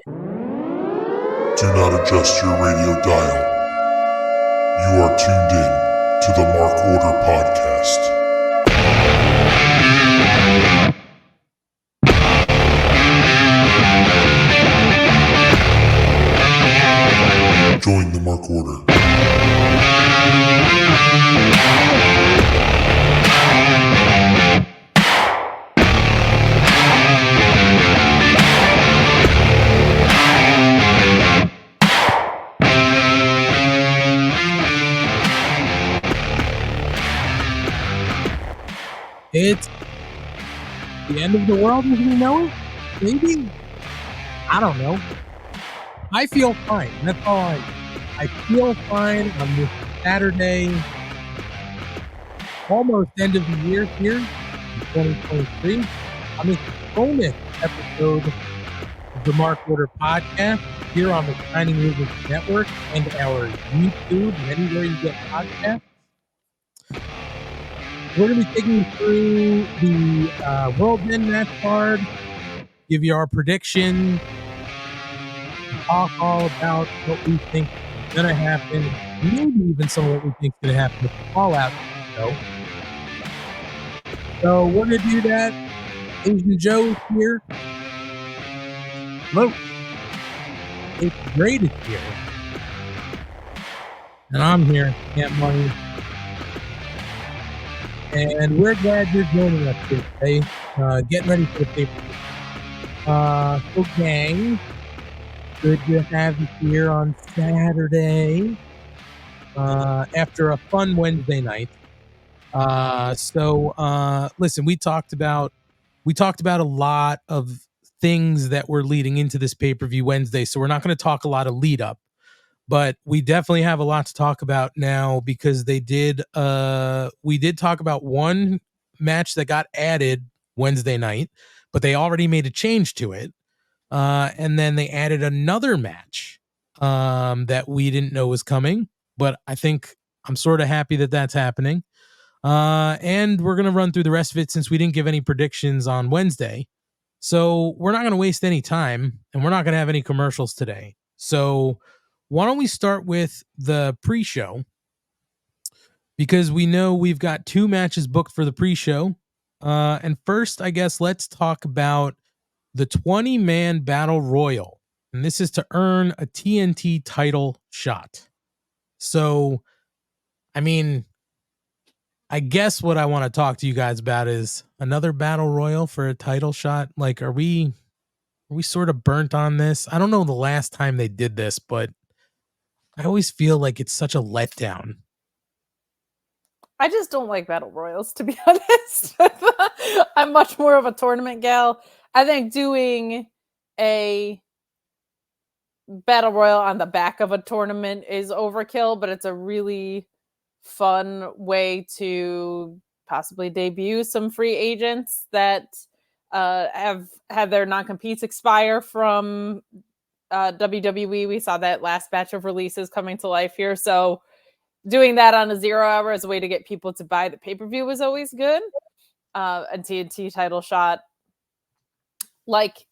Do not adjust your radio dial. You are tuned in to the Mark Order Podcast. Join the Mark Order. It's the end of the world as we know it? Maybe? I don't know. I feel fine. That's all I feel fine on this Saturday, almost end of the year here in 2023. I'm in a bonus episode of the Mark Order Podcast here on the Shining Music Network and our YouTube and anywhere you get podcasts. We're going to be taking you through the World End match card, give you our prediction, talk all about what we think is going to happen, maybe even some of what we think is going to happen with the Fallout show. So we're going to do that. Asian Joe is here. Hello. It's Great is here. And I'm here, AntMoney. And we're glad you're joining us here today. Getting ready for the pay-per-view. So gang, good to have you here on Saturday after a fun Wednesday night. Listen, we talked about a lot of things that were leading into this pay-per-view Wednesday, so we're not going to talk a lot of lead up. But we definitely have a lot to talk about now because we did talk about one match that got added Wednesday night, but they already made a change to it. And then they added another match that we didn't know was coming, but I think I'm sort of happy that that's happening. And we're going to run through the rest of it since we didn't give any predictions on Wednesday. So we're not going to waste any time and we're not going to have any commercials today. So why don't we start with the pre-show? Because we know we've got two matches booked for the pre-show. And first, I guess, let's talk about the 20-man Battle Royal. And this is to earn a TNT title shot. So, I mean, I guess what I want to talk to you guys about is another Battle Royal for a title shot. Like, are we sort of burnt on this? I don't know the last time they did this, but I always feel like it's such a letdown. I just don't like battle royals, to be honest. I'm much more of a tournament gal. I think doing a battle royal on the back of a tournament is overkill, but it's a really fun way to possibly debut some free agents that have had their non-competes expire from WWE. We saw that last batch of releases coming to life here. So doing that on a 0 hour as a way to get people to buy the pay-per-view was always good. A TNT title shot. Like,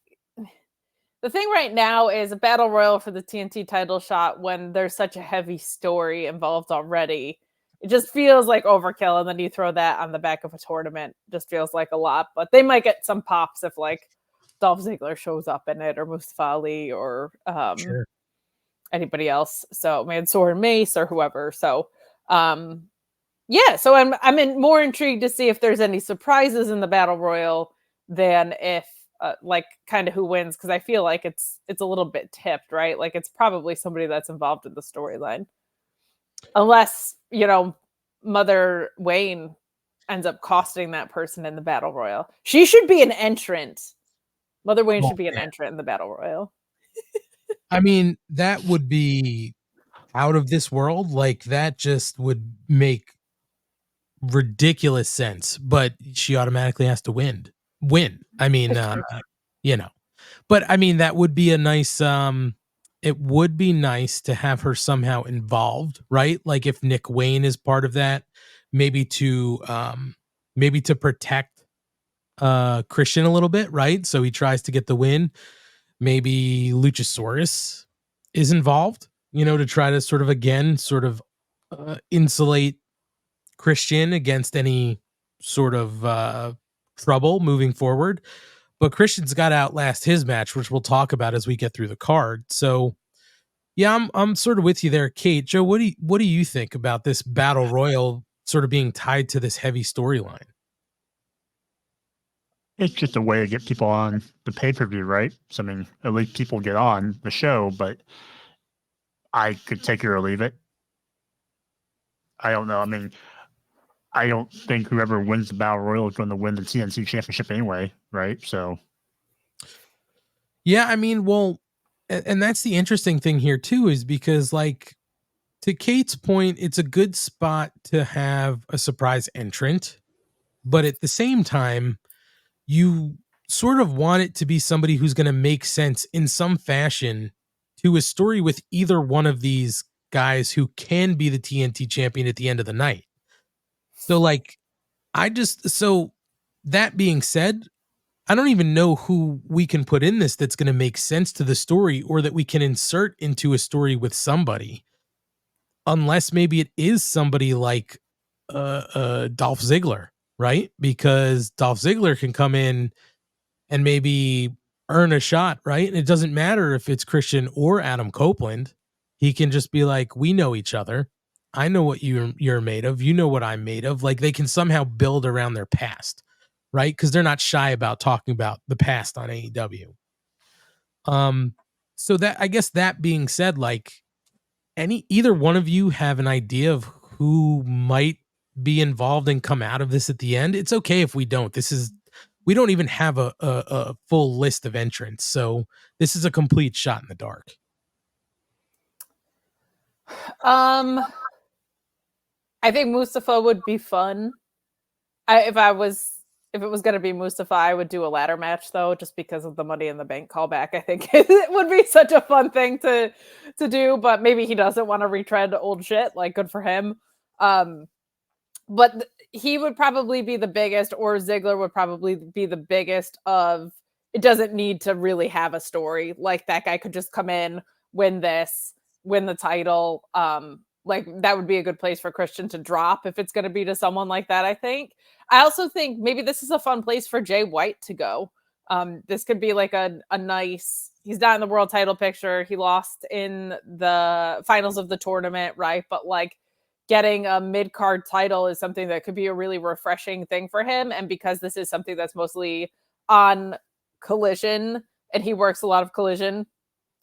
the thing right now is a battle royal for the TNT title shot when there's such a heavy story involved already. It just feels like overkill. And then you throw that on the back of a tournament. Just feels like a lot. But they might get some pops if, like, Dolph Ziggler shows up in it, or Mustafa Ali, or Sure. anybody else. So Mansoor and Mace or whoever. So yeah, so I'm more intrigued to see if there's any surprises in the battle royal than if like kind of who wins, because I feel like it's a little bit tipped, right? Like it's probably somebody that's involved in the storyline, unless Mother Wayne ends up costing that person in the battle royal. She should be an entrant. Mother Wayne should be an entrant in the battle royal. I mean, that would be out of this world. Like, that just would make ridiculous sense, but she automatically has to win. I mean, but I mean, that would be a nice, it would be nice to have her somehow involved, right? Like if Nick Wayne is part of that, maybe to protect Christian a little bit, right? So he tries to get the win. maybe Luchasaurus is involved, to try to sort of insulate Christian against any sort of trouble moving forward. But Christian's got to outlast his match, which we'll talk about as we get through the card. So yeah, I'm sort of with you there, Kate. Joe, what do you think about this battle royal sort of being tied to this heavy storyline? It's just a way to get people on the pay-per-view, right? So, I mean, at least people get on the show, but I could take it or leave it. I don't know. I mean, I don't think whoever wins the Battle Royal is going to win the TNT Championship anyway, right? So, yeah, I mean, well, and that's the interesting thing here too, is because, like, to Kate's point, it's a good spot to have a surprise entrant, but at the same time, you sort of want it to be somebody who's going to make sense in some fashion to a story with either one of these guys who can be the TNT champion at the end of the night. So, like, so that being said, I don't even know who we can put in this that's going to make sense to the story, or that we can insert into a story with somebody, unless maybe it is somebody like Dolph Ziggler, right? Because Dolph Ziggler can come in and maybe earn a shot, right? And it doesn't matter if it's Christian or Adam Copeland. He can just be like, we know each other. I know what you're made of. You know what I'm made of. Like, they can somehow build around their past, right? Because they're not shy about talking about the past on AEW. So that, I guess, that being said, like, either one of you have an idea of who might be involved and come out of this at the end? It's okay if we don't. We don't even have a full list of entrants, so this is a complete shot in the dark. I think Mustafa would be fun. If it was going to be Mustafa, I would do a ladder match, though, just because of the Money in the Bank callback. I think it would be such a fun thing to do, but maybe he doesn't want to retread old shit. Like, good for him. But he would probably be the biggest, or Ziggler would probably be the biggest of, it doesn't need to really have a story. Like, that guy could just come in, win the title. Like, that would be a good place for Christian to drop if it's going to be to someone like that, I think. I also think maybe this is a fun place for Jay White to go. This could be like a nice, he's not in the world title picture. He lost in the finals of the tournament, right? But, like, getting a mid-card title is something that could be a really refreshing thing for him. And because this is something that's mostly on Collision, and he works a lot of Collision,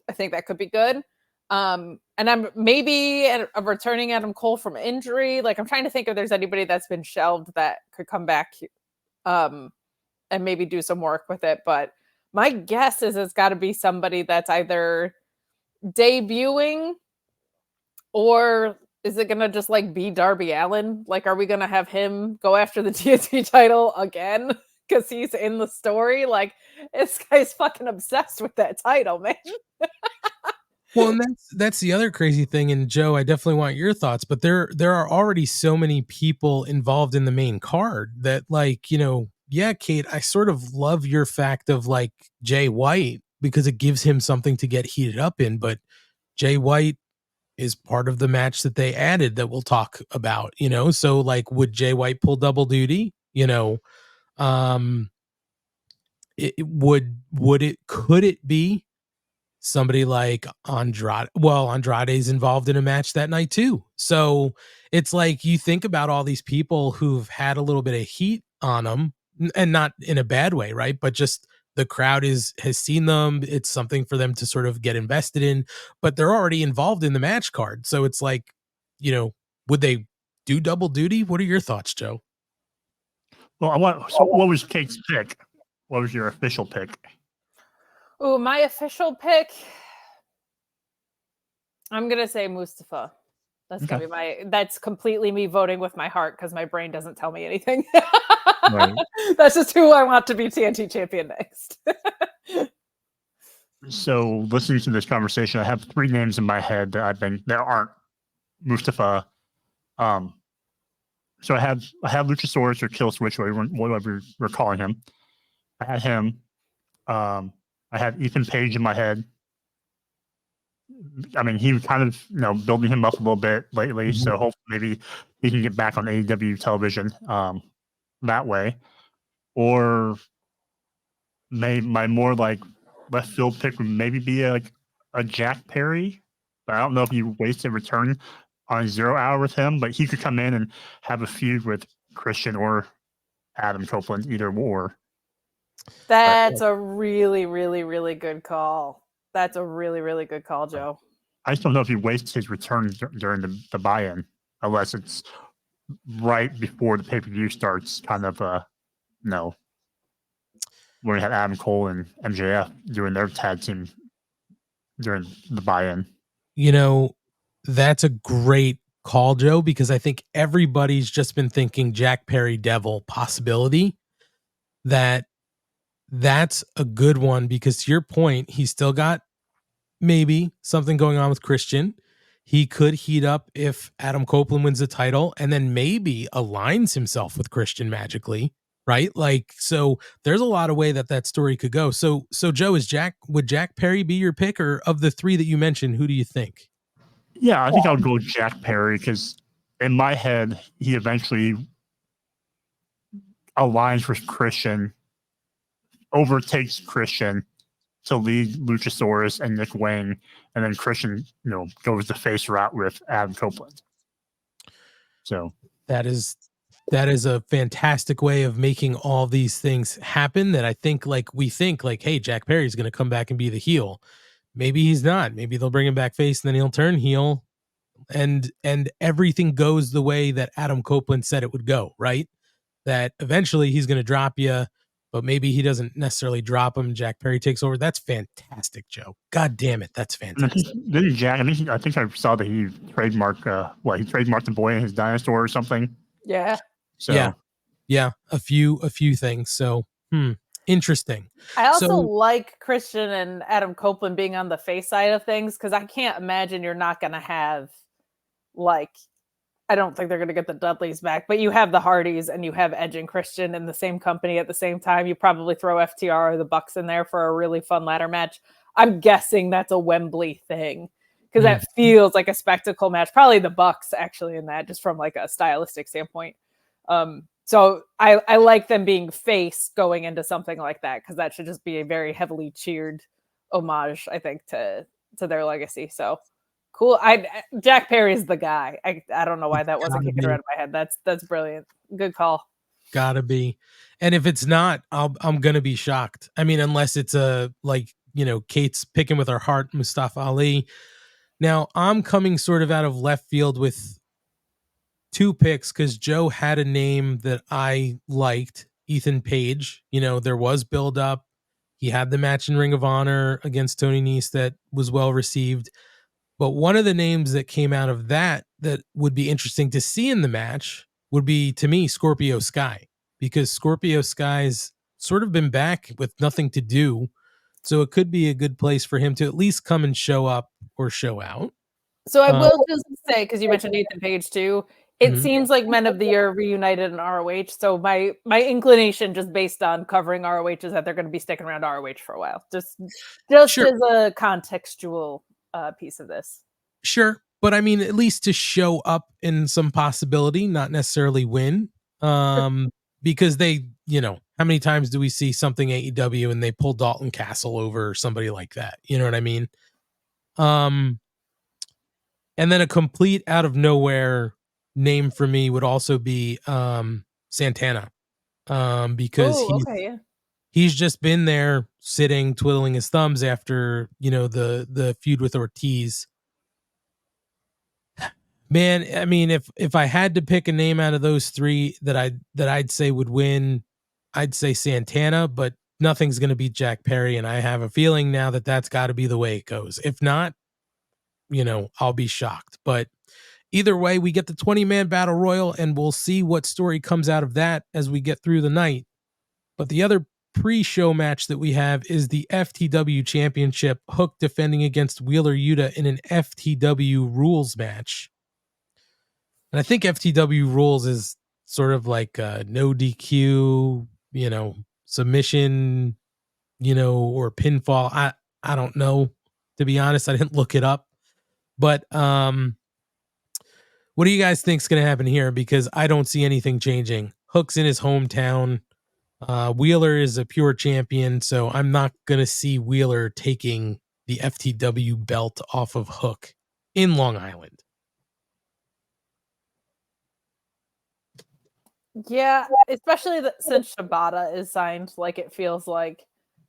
I think that could be good. And I'm maybe returning Adam Cole from injury. Like, I'm trying to think if there's anybody that's been shelved that could come back and maybe do some work with it. But my guess is it's got to be somebody that's either debuting, or is it going to just, like, be Darby Allin? Like, are we going to have him go after the TNT title again because he's in the story? Like, this guy's fucking obsessed with that title, man. Well, and that's the other crazy thing. And Joe, I definitely want your thoughts, but there are already so many people involved in the main card that, like, yeah, Kate, I sort of love your fact of, like, Jay White, because it gives him something to get heated up in. But Jay White is part of the match that they added that we'll talk about, so, like, would Jay White pull double duty? Could it be somebody like Andrade? Well, Andrade's involved in a match that night too. So it's like, you think about all these people who've had a little bit of heat on them, and not in a bad way, right? But just the crowd has seen them. It's something for them to sort of get invested in, but they're already involved in the match card. So it's like, would they do double duty? What are your thoughts, Joe? well, what was Kate's pick? What was your official pick? Oh, my official pick, I'm going to say Mustafa. That's Okay. gonna be that's completely me voting with my heart, because my brain doesn't tell me anything. Right. That's just who I want to be TNT champion next. So, listening to this conversation, I have 3 names in my head that aren't Mustafa. So I have Luchasaurus or Kill Switch, whatever we're calling him. I had him. I had Ethan Page in my head. I mean, he was kind of building him up a little bit lately, so hopefully maybe he can get back on AEW television that way. Or my more like left field pick would maybe be a Jack Perry, but I don't know if you wasted return on 0 Hour with him, but he could come in and have a feud with Christian or Adam Copeland, either or. That's a really, really, really good call. That's a really, really good call, Joe. I just don't know if he wastes his return during the buy-in, unless it's right before the pay-per-view starts, kind of no. Where we had Adam Cole and MJF doing their tag team during the buy-in. That's a great call, Joe, because I think everybody's just been thinking Jack Perry Devil possibility. That's a good one, because to your point, he's still got maybe something going on with Christian. He could heat up if Adam Copeland wins the title and then maybe aligns himself with Christian magically, right? Like, so there's a lot of way that story could go. So Joe, would Jack Perry be your pick, or of the three that you mentioned, who do you think? Yeah, I think I'll go Jack Perry, because in my head, he eventually aligns with Christian, overtakes Christian to lead Luchasaurus and Nick Wayne, and then Christian, goes the face route with Adam Copeland. So that is a fantastic way of making all these things happen, that I think we think hey, Jack Perry's going to come back and be the heel. Maybe he's not. Maybe they'll bring him back face and then he'll turn heel, and everything goes the way that Adam Copeland said it would go, right? That eventually he's going to drop you, but maybe he doesn't necessarily drop him. Jack Perry takes over. That's fantastic, Joe. God damn it. That's fantastic. Didn't Jack, I think I saw that he trademarked, he trademarked the boy and his dinosaur or something. Yeah. So yeah. A few things. So, interesting. I also like Christian and Adam Copeland being on the face side of things, because I can't imagine you're not going to have I don't think they're going to get the Dudleys back, but you have the Hardys and you have Edge and Christian in the same company at the same time. You probably throw FTR or the Bucks in there for a really fun ladder match. I'm guessing that's a Wembley thing, because that feels like a spectacle match. Probably the Bucks actually in that, just from a stylistic standpoint. So I like them being face going into something like that, because that should just be a very heavily cheered homage, I think, to their legacy. So cool. Jack Perry's the guy. I don't know why that wasn't kicking around in my head. That's brilliant. Good call. Gotta be. And if it's not, I'm gonna be shocked. I mean, unless it's Kate's picking with her heart, Mustafa Ali. Now I'm coming sort of out of left field with two picks, because Joe had a name that I liked, Ethan Page. There was build up. He had the match in Ring of Honor against Tony Nese that was well received. But one of the names that came out of that would be interesting to see in the match would be, to me, Scorpio Sky, because Scorpio Sky's sort of been back with nothing to do. So it could be a good place for him to at least come and show up or show out. So I will just say, because you mentioned Ethan Page too, it seems like Men of the Year reunited in ROH. So my inclination, just based on covering ROH, is that they're going to be sticking around ROH for a while. Just sure, as a contextual piece of this. Sure. But I mean, at least to show up in some possibility, not necessarily win. Because they, how many times do we see something AEW and they pull Dalton Castle over or somebody like that? You know what I mean? And then a complete out of nowhere name for me would also be Santana. Because he's just been there sitting, twiddling his thumbs after, the feud with Ortiz. Man, I mean, if I had to pick a name out of those three that I'd say would win, I'd say Santana, but nothing's going to beat Jack Perry, and I have a feeling now that that's got to be the way it goes. If not, I'll be shocked. But either way, we get the 20-man battle royal, and we'll see what story comes out of that as we get through the night. But the other pre-show match that we have is the FTW Championship, Hook defending against Wheeler Yuta in an FTW rules match. And I think FTW rules is sort of like no DQ, submission or pinfall. I don't know, to be honest. I didn't look it up. But what do you guys think is going to happen here? Because I don't see anything changing. Hook's in his hometown. Wheeler is a pure champion, so I'm not going to see Wheeler taking the FTW belt off of Hook in Long Island. Yeah, especially since Shibata is signed, like it feels like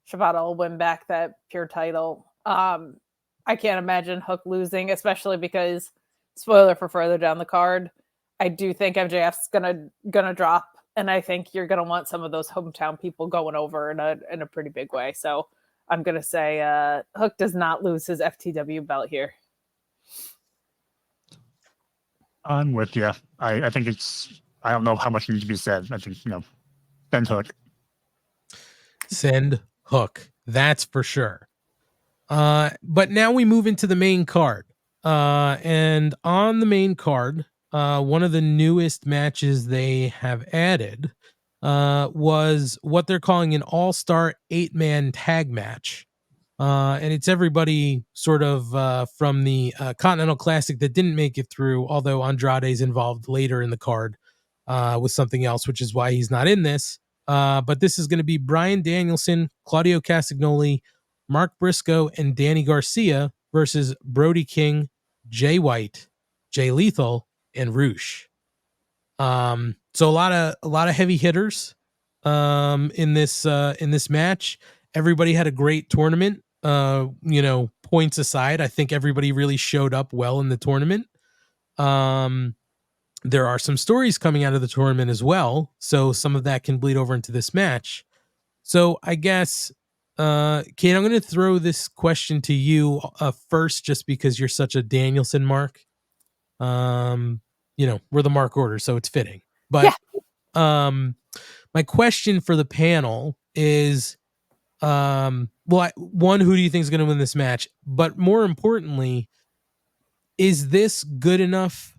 Shibata will win back that pure title. I can't imagine Hook losing, especially because, spoiler for further down the card, I do think MJF's gonna drop, and I think you're gonna want some of those hometown people going over in a pretty big way. So I'm gonna say Hook does not lose his FTW belt here. I'm with you. I think I don't know how much needs to be said. I think, send Hook. Send Hook. That's for sure. But now we move into the main card. And on the main card, one of the newest matches they have added was what they're calling an all-star 8-man tag match. And it's everybody sort of from the Continental Classic that didn't make it through, although Andrade's involved later in the card with something else, which is why he's not in this. But this is going to be Bryan Danielson, Claudio Castagnoli, Mark Briscoe, and Danny Garcia versus Brody King, Jay White, Jay Lethal, and Roosh. So a lot of heavy hitters in this match. Everybody had a great tournament. Points aside, I think everybody really showed up well in the tournament. There are some stories coming out of the tournament as well, so some of that can bleed over into this match. So I guess, Kate, I'm going to throw this question to you first, just because you're such a Danielson mark. We're the mark order, so it's fitting. But my question for the panel is, one, who do you think is going to win this match? But more importantly, is this good enough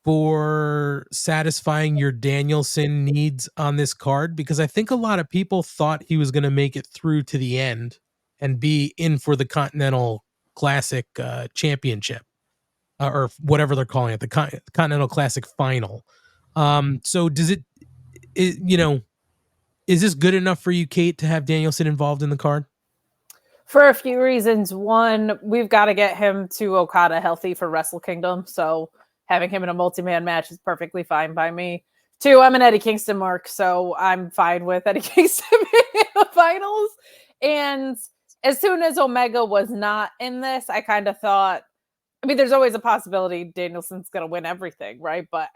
for satisfying your Danielson needs on this card? Because I think a lot of people thought he was going to make it through to the end and be in for the Continental Classic Championship, or whatever they're calling it, the Continental Classic Final. So is this good enough for you, Kate, to have Danielson involved in the card? For a few reasons. One, we've got to get him to Okada healthy for Wrestle Kingdom. So having him in a multi-man match is perfectly fine by me. Two, I'm an Eddie Kingston mark, so I'm fine with Eddie Kingston being in the finals. And as soon as Omega was not in this, I kind of thought, there's always a possibility Danielson's going to win everything, right? But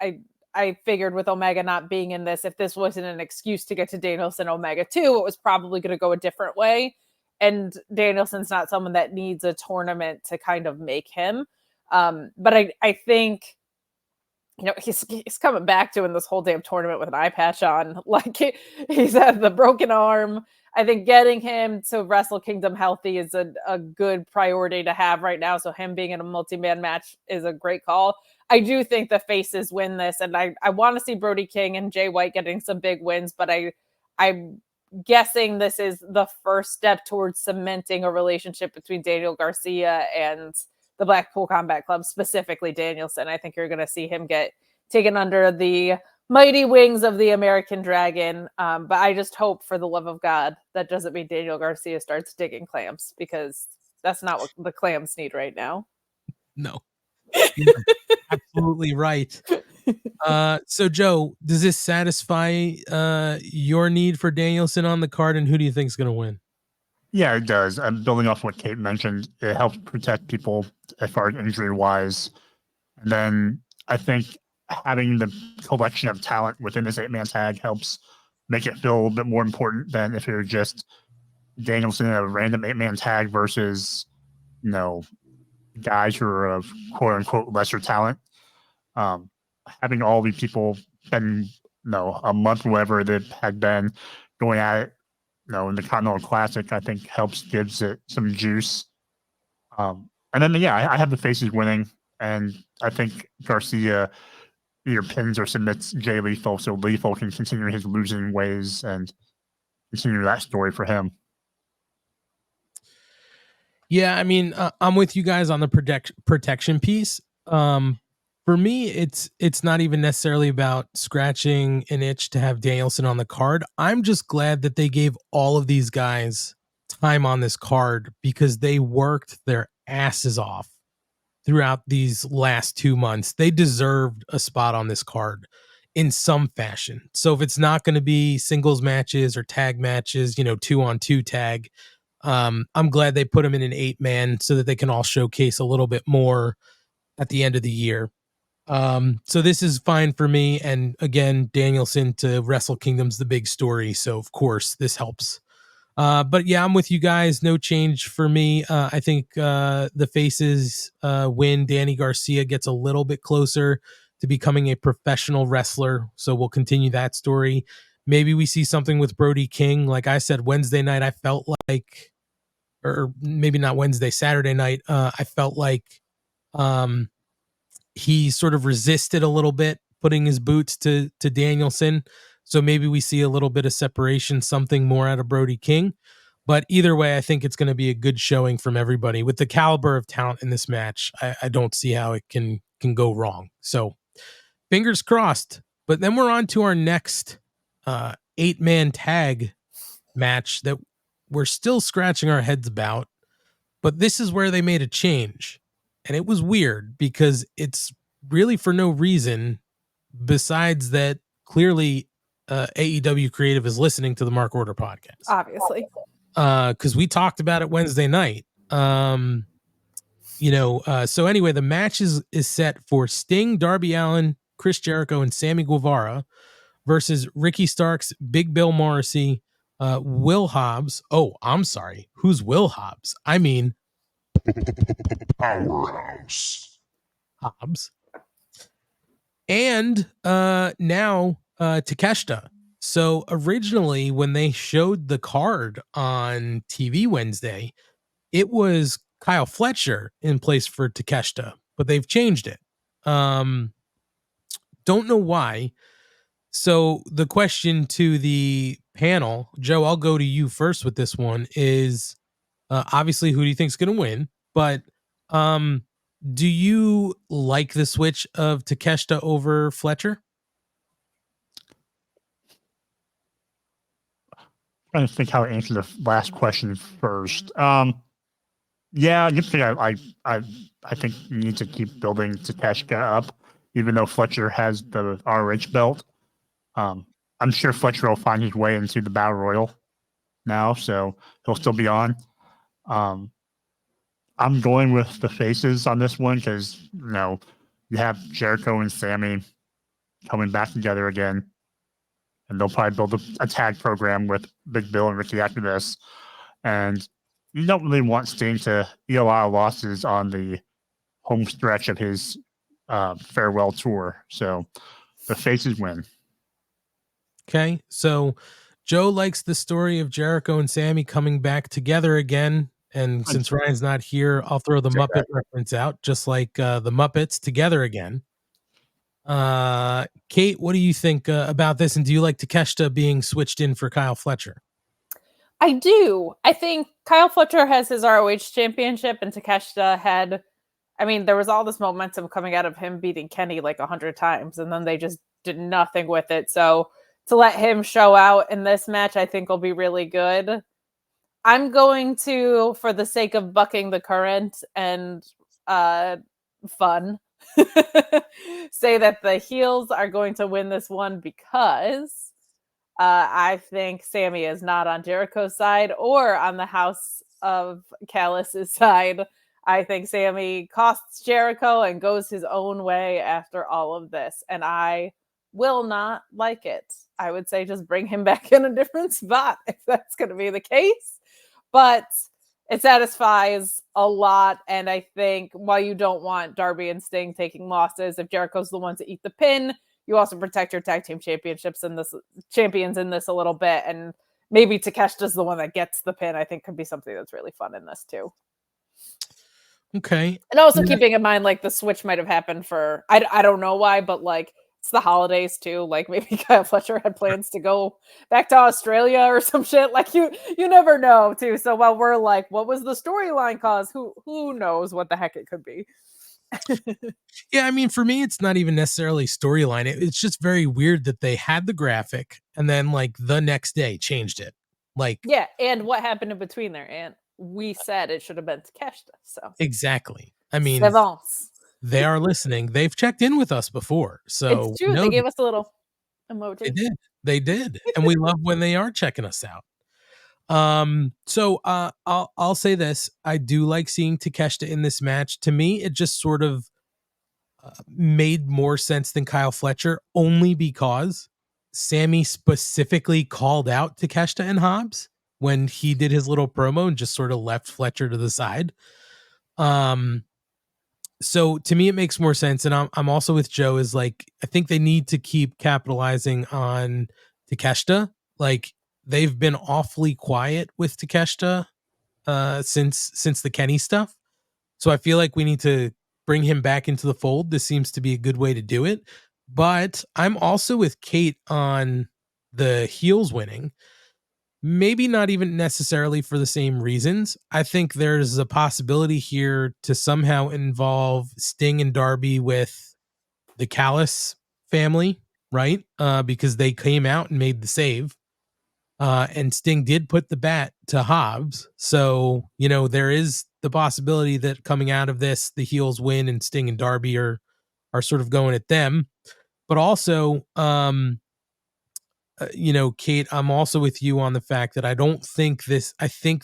I figured with Omega not being in this, if this wasn't an excuse to get to Danielson Omega 2, it was probably going to go a different way. And Danielson's not someone that needs a tournament to kind of make him. But I think, he's coming back doing this whole damn tournament with an eye patch on. Like he's had the broken arm. I think getting him to Wrestle Kingdom healthy is a good priority to have right now. So him being in a multi-man match is a great call. I do think the faces win this, and I want to see Brody King and Jay White getting some big wins, but I'm guessing this is the first step towards cementing a relationship between Daniel Garcia and the Blackpool Combat Club, specifically Danielson. I think you're going to see him get taken under the mighty wings of the American Dragon. But I just hope, for the love of God, that doesn't mean Daniel Garcia starts digging clams, because that's not what the clams need right now. No. You're absolutely right. So Joe, does this satisfy your need for Danielson on the card, and who do you think is going to win? Yeah, it does. I'm building off what Kate mentioned. It helps protect people as far as injury wise. And then I think having the collection of talent within this 8-man tag helps make it feel a little bit more important than if you're just Danielson in a random 8-man tag versus, guys who are of quote unquote lesser talent. Having all these people spend, a month, whatever they had been going at it, in the Continental Classic, I think gives it some juice. And then, I have the faces winning, and I think Garcia either pins or submits Jay Lethal, so Lethal can continue his losing ways and continue that story for him. Yeah, I mean, I'm with you guys on the protection piece. For me, it's not even necessarily about scratching an itch to have Danielson on the card. I'm just glad that they gave all of these guys time on this card because they worked their asses off throughout these last 2 months. They deserved a spot on this card in some fashion. So if it's not going to be singles matches or tag matches, 2-on-2 tag, I'm glad they put them in an 8-man so that they can all showcase a little bit more at the end of the year. So this is fine for me. And again, Danielson to Wrestle Kingdom's the big story. So of course this helps. But yeah, I'm with you guys. No change for me. I think the faces win. Danny Garcia gets a little bit closer to becoming a professional wrestler. So we'll continue that story. Maybe we see something with Brody King. Like I said, Wednesday night, I felt like, or maybe not Wednesday, Saturday night, I felt like he sort of resisted a little bit, putting his boots to Danielson. So maybe we see a little bit of separation, something more out of Brody King. But either way, I think it's going to be a good showing from everybody. With the caliber of talent in this match, I don't see how it can go wrong. So fingers crossed. But then we're on to our next 8-man tag match that we're still scratching our heads about. But this is where they made a change. And it was weird because it's really for no reason besides that clearly AEW Creative is listening to the Mark Order podcast. Obviously. Because we talked about it Wednesday night. So anyway, the match is set for Sting, Darby Allin, Chris Jericho, and Sammy Guevara versus Ricky Starks, Big Bill Morrissey, Will Hobbs. Oh, I'm sorry. Who's Will Hobbs? I mean, Powerhouse. Hobbs. And now Takeshita. So originally when they showed the card on TV Wednesday, it was Kyle Fletcher in place for Takeshita, but they've changed it. Don't know why. So the question to the panel, Joe, I'll go to you first with this one, is obviously who do you think is going to win? But do you like the switch of Takeshita over Fletcher? Trying to think how to answer the last question first. Yeah, you think I think you need to keep building Takeshita up, even though Fletcher has the ROH belt. I'm sure Fletcher will find his way into the Battle Royal now, so he'll still be on. I'm going with the faces on this one because you have Jericho and Sammy coming back together again, and they'll probably build a tag program with Big Bill and Ricky after this. And you don't really want Sting to eat a lot of losses on the home stretch of his farewell tour. So the faces win. Okay, so Joe likes the story of Jericho and Sammy coming back together again. And since Ryan's not here, I'll throw the Muppet reference out, just like the Muppets together again. Kate, what do you think about this? And do you like Takeshita being switched in for Kyle Fletcher? I do. I think Kyle Fletcher has his ROH championship and Takeshita had, there was all this momentum coming out of him beating Kenny like 100 times and then they just did nothing with it. So to let him show out in this match, I think will be really good. I'm going to, for the sake of bucking the current and fun, say that the heels are going to win this one because I think Sammy is not on Jericho's side or on the House of Callus's side. I think Sammy costs Jericho and goes his own way after all of this, and I will not like it. I would say just bring him back in a different spot if that's going to be the case. But it satisfies a lot. And I think while you don't want Darby and Sting taking losses, if Jericho's the one to eat the pin, you also protect your tag team champions in this a little bit. And maybe Takeshita's the one that gets the pin. I think could be something that's really fun in this too. Okay. And also keeping in mind, like the switch might have happened for, I don't know why, but like It's the holidays too. Like maybe Kyle Fletcher had plans to go back to Australia or some shit. Like you never know too. So while we're like, what was the storyline cause? Who knows what the heck it could be? Yeah, I mean, for me, it's not even necessarily storyline. It's just very weird that they had the graphic and then like the next day changed it. Like, Yeah, and what happened in between there? And we said it should have been Takeshita. So exactly. I mean, Savants. they are listening. They've checked in with us before, so It's true. They gave us a little emoji. they did. They did, and we love when they are checking us out. So I'll say this: I do like seeing Takeshita in this match. To me, it just sort of made more sense than Kyle Fletcher, only because Sammy specifically called out Takeshita and Hobbs when he did his little promo and just sort of left Fletcher to the side. So to me, it makes more sense. And I'm also with Joe is like, I think they need to keep capitalizing on Takeshita. Like they've been awfully quiet with Takeshita since the Kenny stuff. So I feel like we need to bring him back into the fold. This seems to be a good way to do it. But I'm also with Kate on the heels winning. Maybe not even necessarily for the same reasons. I think there's a possibility here to somehow involve Sting and Darby with the Callis family, right? Because they came out and made the save. And Sting did put the bat to Hobbs. So, there is the possibility that coming out of this, the heels win and Sting and Darby are sort of going at them. But also, Kate, I'm also with you on the fact that I think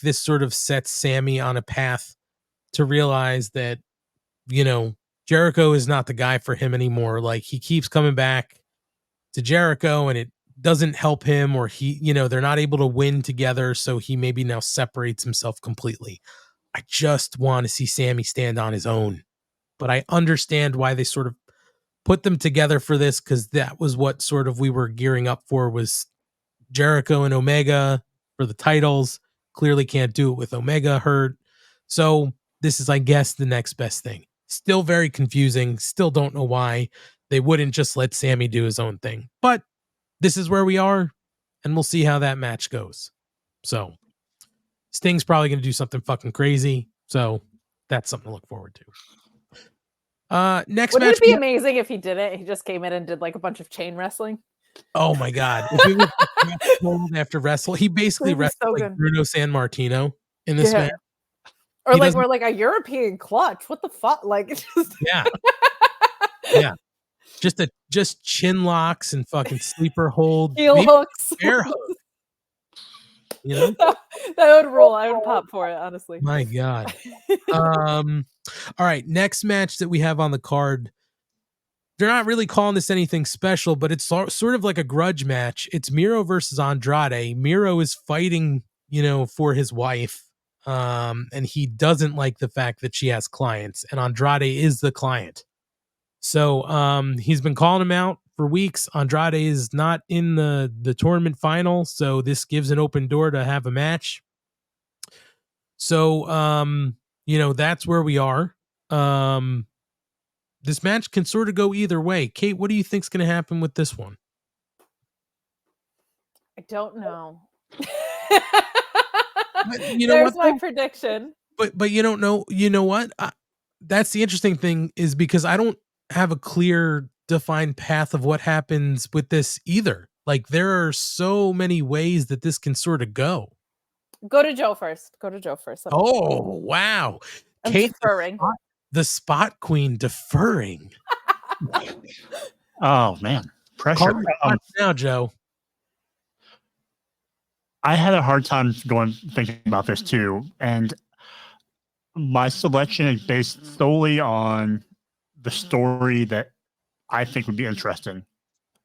this sort of sets Sammy on a path to realize that, Jericho is not the guy for him anymore. Like he keeps coming back to Jericho and it doesn't help him, or they're not able to win together. So he maybe now separates himself completely. I just want to see Sammy stand on his own, but I understand why they sort of put them together for this. Cause that was what sort of we were gearing up for, was Jericho and Omega for the titles. Clearly can't do it with Omega hurt. So this is, I guess, the next best thing. Still very confusing. Still don't know why they wouldn't just let Sammy do his own thing. But this is where we are, and we'll see how that match goes. So Sting's probably going to do something fucking crazy. So that's something to look forward to. Next Wouldn't match. it be amazing if he didn't? He just came in and did like a bunch of chain wrestling. Oh my god! If it was after wrestle, he basically wrestled so like good. Bruno Sammartino in this match. Or He like doesn't- we're like a European clutch. What the fuck? Like it's just Yeah, yeah. Just chin locks and fucking sleeper hold, heel maybe hooks. air hook. That would rule. I would pop for it, honestly. My god. All right. Next match that we have on the card. They're not really calling this anything special, but it's sort of like a grudge match. It's Miro versus Andrade. Miro is fighting, for his wife. And he doesn't like the fact that she has clients, and Andrade is the client. So he's been calling him out for weeks. Andrade is not in the tournament final, so this gives an open door to have a match. So that's where we are. This match can sort of go either way. Kate, what do you think's going to happen with this one? I don't know. There's my prediction. But you don't know. You know what? That's the interesting thing, is because I don't have a clear defined path of what happens with this either. Like there are so many ways that this can sort of go. Go to Joe first. Oh, wow. I'm Kate, deferring. The spot queen deferring. Oh man, pressure. Now, Joe. I had a hard time thinking about this too, and my selection is based solely on the story that I think would be interesting.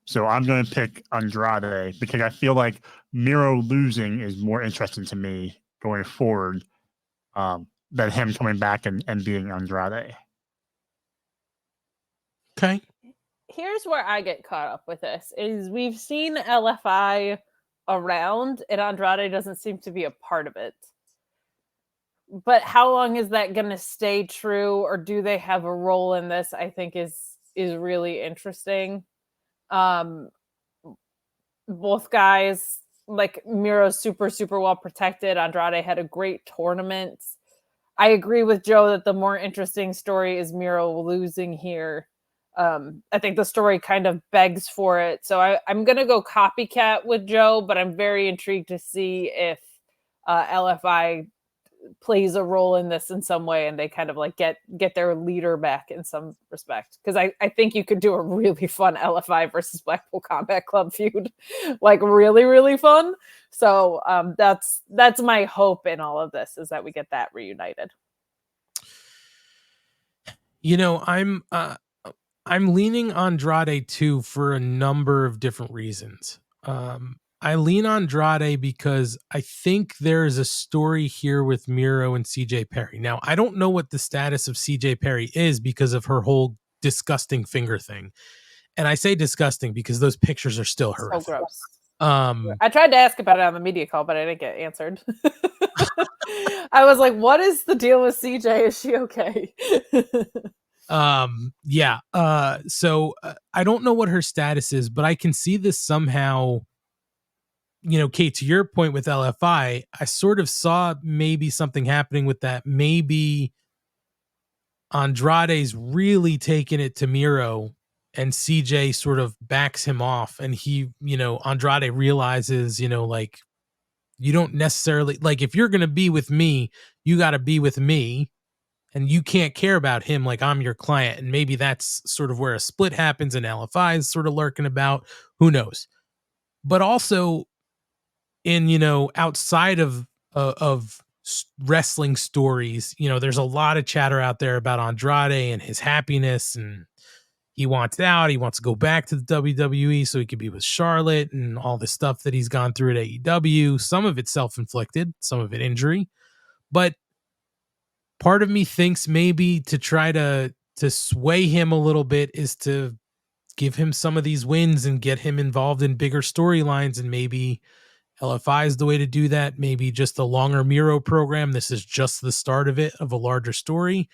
So I'm going to pick Andrade because I feel like Miro losing is more interesting to me going forward than him coming back and being Andrade. Okay. Here's where I get caught up with this is we've seen LFI around and Andrade doesn't seem to be a part of it. But how long is that going to stay true, or do they have a role in this? I think is really interesting. Both guys, like Miro's super well protected. Andrade had a great tournament. I agree with Joe that the more interesting story is Miro losing here. I think the story kind of begs for it. So I'm going to go copycat with Joe, but I'm very intrigued to see if LFI plays a role in this in some way and they kind of like get their leader back in some respect. Because I think you could do a really fun LFI versus Blackpool Combat Club feud, like really fun. So that's my hope in all of this, is that we get that reunited. You know, I'm leaning Andrade too for a number of different reasons. I lean Andrade because I think there's a story here with Miro and CJ Perry. Now, I don't know what the status of CJ Perry is because of her whole disgusting finger thing. And I say disgusting because those pictures are still horrific. So gross. I tried to ask about it on the media call, but I didn't get answered. I was like, what is the deal with CJ? Is she okay? Yeah. So I don't know what her status is, but I can see this somehow. You know, Kate, to your point with LFI, I sort of saw maybe something happening with that. Maybe Andrade's really taking it to Miro and CJ sort of backs him off. And he, you know, Andrade realizes, you know, like, you don't necessarily, like, if you're going to be with me, you got to be with me. And you can't care about him like I'm your client. And maybe that's sort of where a split happens and LFI is sort of lurking about. Who knows? But also, in, you know, outside of wrestling stories, you know, there's a lot of chatter out there about Andrade and his happiness, and he wants out, he wants to go back to the WWE so he could be with Charlotte, and all the stuff that he's gone through at AEW. Some of it self-inflicted, some of it injury, but part of me thinks maybe to try to sway him a little bit is to give him some of these wins and get him involved in bigger storylines, and maybe LFI is the way to do that. Maybe just a longer Miro program. This is just the start of it, of a larger story.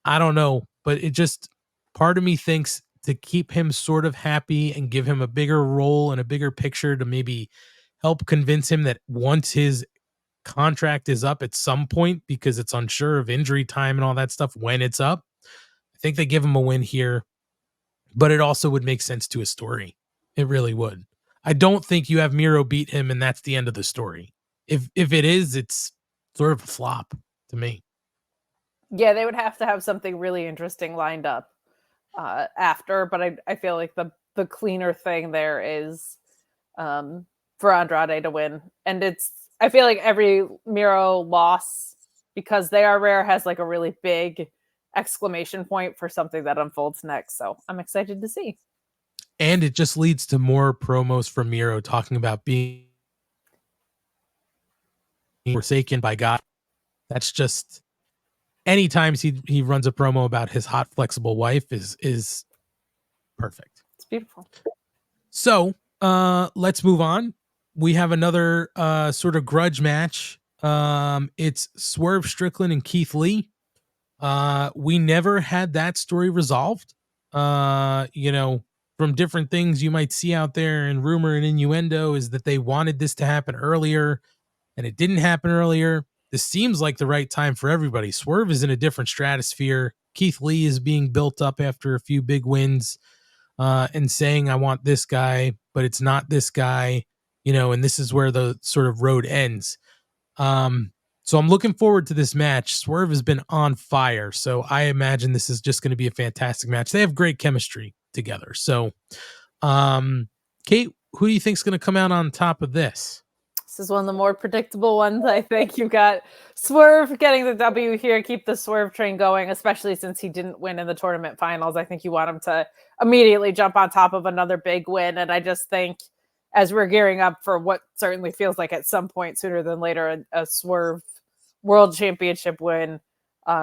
I don't know, but it just, part of me thinks to keep him sort of happy and give him a bigger role and a bigger picture to maybe help convince him that once his contract is up at some point, because it's unsure of injury time and all that stuff when it's up, I think they give him a win here, but it also would make sense to a story. It really would. I don't think you have Miro beat him and that's the end of the story. If it is, it's sort of a flop to me. Yeah, they would have to have something really interesting lined up after, but I feel like the cleaner thing there is for Andrade to win. And I feel like every Miro loss, because they are rare, has like a really big exclamation point for something that unfolds next. So I'm excited to see. And it just leads to more promos from Miro talking about being forsaken by God. That's just, anytime he runs a promo about his hot, flexible wife is perfect. It's beautiful. So let's move on. We have another sort of grudge match. It's Swerve Strickland and Keith Lee. We never had that story resolved. You know, from different things you might see out there, and rumor and innuendo is that they wanted this to happen earlier and it didn't happen earlier. This seems like the right time for everybody. Swerve is in a different stratosphere. Keith Lee is being built up after a few big wins and saying, I want this guy, but it's not this guy, you know, and this is where the sort of road ends. So I'm looking forward to this match. Swerve has been on fire, so I imagine this is just going to be a fantastic match. They have great chemistry together. So, Kate, who do you think is going to come out on top of this? This is one of the more predictable ones. I think you've got Swerve getting the W here, keep the Swerve train going, especially since he didn't win in the tournament finals. I think you want him to immediately jump on top of another big win. And I just think, as we're gearing up for what certainly feels like at some point sooner than later, a Swerve World Championship win,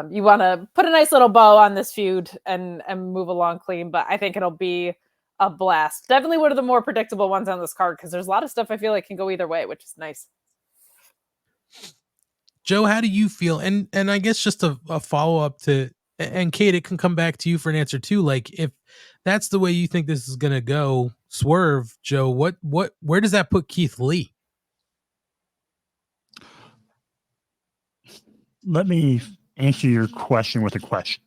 you want to put a nice little bow on this feud and move along clean. But I think it'll be a blast. Definitely one of the more predictable ones on this card, because there's a lot of stuff I feel like can go either way, which is nice. Joe, how do you feel? And I guess just a follow-up to, and Kate, it can come back to you for an answer too. Like, if that's the way you think this is going to go, Swerve, Joe, where does that put Keith Lee? Let me answer your question with a question.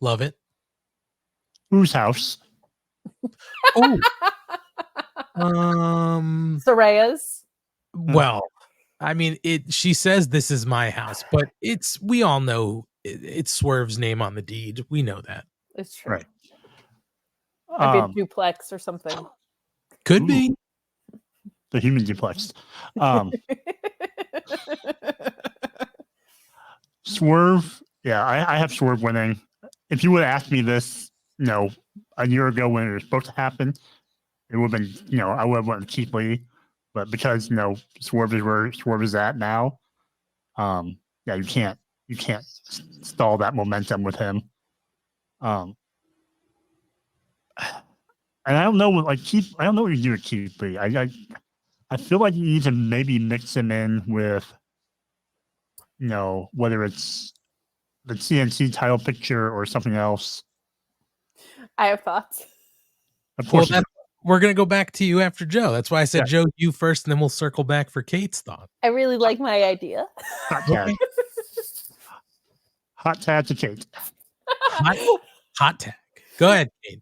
Love it. Whose house? Oh, Soraya's. well, I mean, she says this is my house, but we all know it's Swerve's name on the deed. We know that. It's true. Right. Might be a duplex or something. Could be. The human duplex. Swerve. Yeah, I have Swerve winning. If you would have asked me this, a year ago when it was supposed to happen, it would have been, I would have went Keith Lee. But because, Swerve is where Swerve is at now, you can't stall that momentum with him. And I don't know, I don't know what you do with Keith Lee. I feel like you need to maybe mix him in with, whether it's the TNT title picture or something else. I have thoughts. Of course. Well, we're going to go back to you after Joe. That's why I said, Yeah. Joe, you first, and then we'll circle back for Kate's thought. I really like my idea. Hot tag. Hot tag to Kate. Hot tag. Go ahead, Kate.